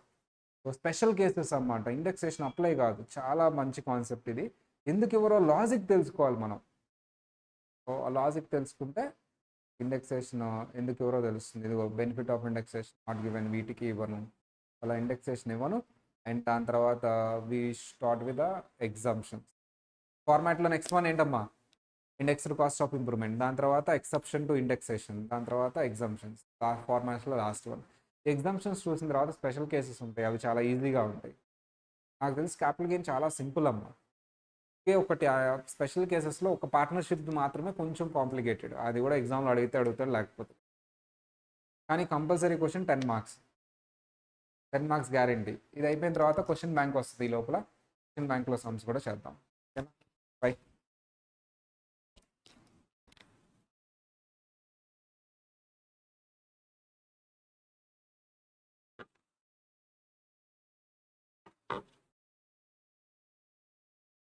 స్పెషల్ కేసెస్ అన్నమాట. ఇండెక్సేషన్ అప్లై కాదు. చాలా మంచి కాన్సెప్ట్ ఇది. ఎందుకు ఎవరో లాజిక్ తెలుసుకోవాలి మనం. సో ఆ లాజిక్ తెలుసుకుంటే ఇండెక్సేషన్ ఎందుకు ఎవరో తెలుస్తుంది. ఇదిగో benefit of indexation not given, వీటికి ఇవ్వను, అలా ఇండెక్సేషన్ ఇవ్వను. అండ్ దాని తర్వాత we start with the exemptions ఫార్మాట్లో. నెక్స్ట్ వన్ ఏంటమ్మా, ఇండెక్స్డ్ కాస్ట్ ఆఫ్ ఇంప్రూవ్మెంట్, దాని తర్వాత ఎక్సెప్షన్ టు ఇండెక్సేషన్, దాని తర్వాత ఎగ్జామ్షన్స్. ఫార్మాట్స్లో లాస్ట్ వన్. ఎగ్జామ్షన్స్ చూసిన తర్వాత స్పెషల్ కేసెస్ ఉంటాయి, అవి చాలా ఈజీగా ఉంటాయి. నాకు తెలిసి క్యాపిటల్ గెయిన్ చాలా సింపుల్ అమ్మ. ఒకే ఒకటి స్పెషల్ కేసెస్లో ఒక పార్ట్నర్షిప్ మాత్రమే కొంచెం కాంప్లికేటెడ్, అది కూడా ఎగ్జామ్లో అడుగుతాడు లేకపోతే. కానీ compulsory question 10 marks, 10 marks guarantee. ఇది అయిపోయిన తర్వాత క్వశ్చన్ బ్యాంక్ వస్తుంది. ఈ లోపల క్వశ్చన్ బ్యాంక్లో సమ్స్ కూడా చేద్దాం. ఓకేనా? బై.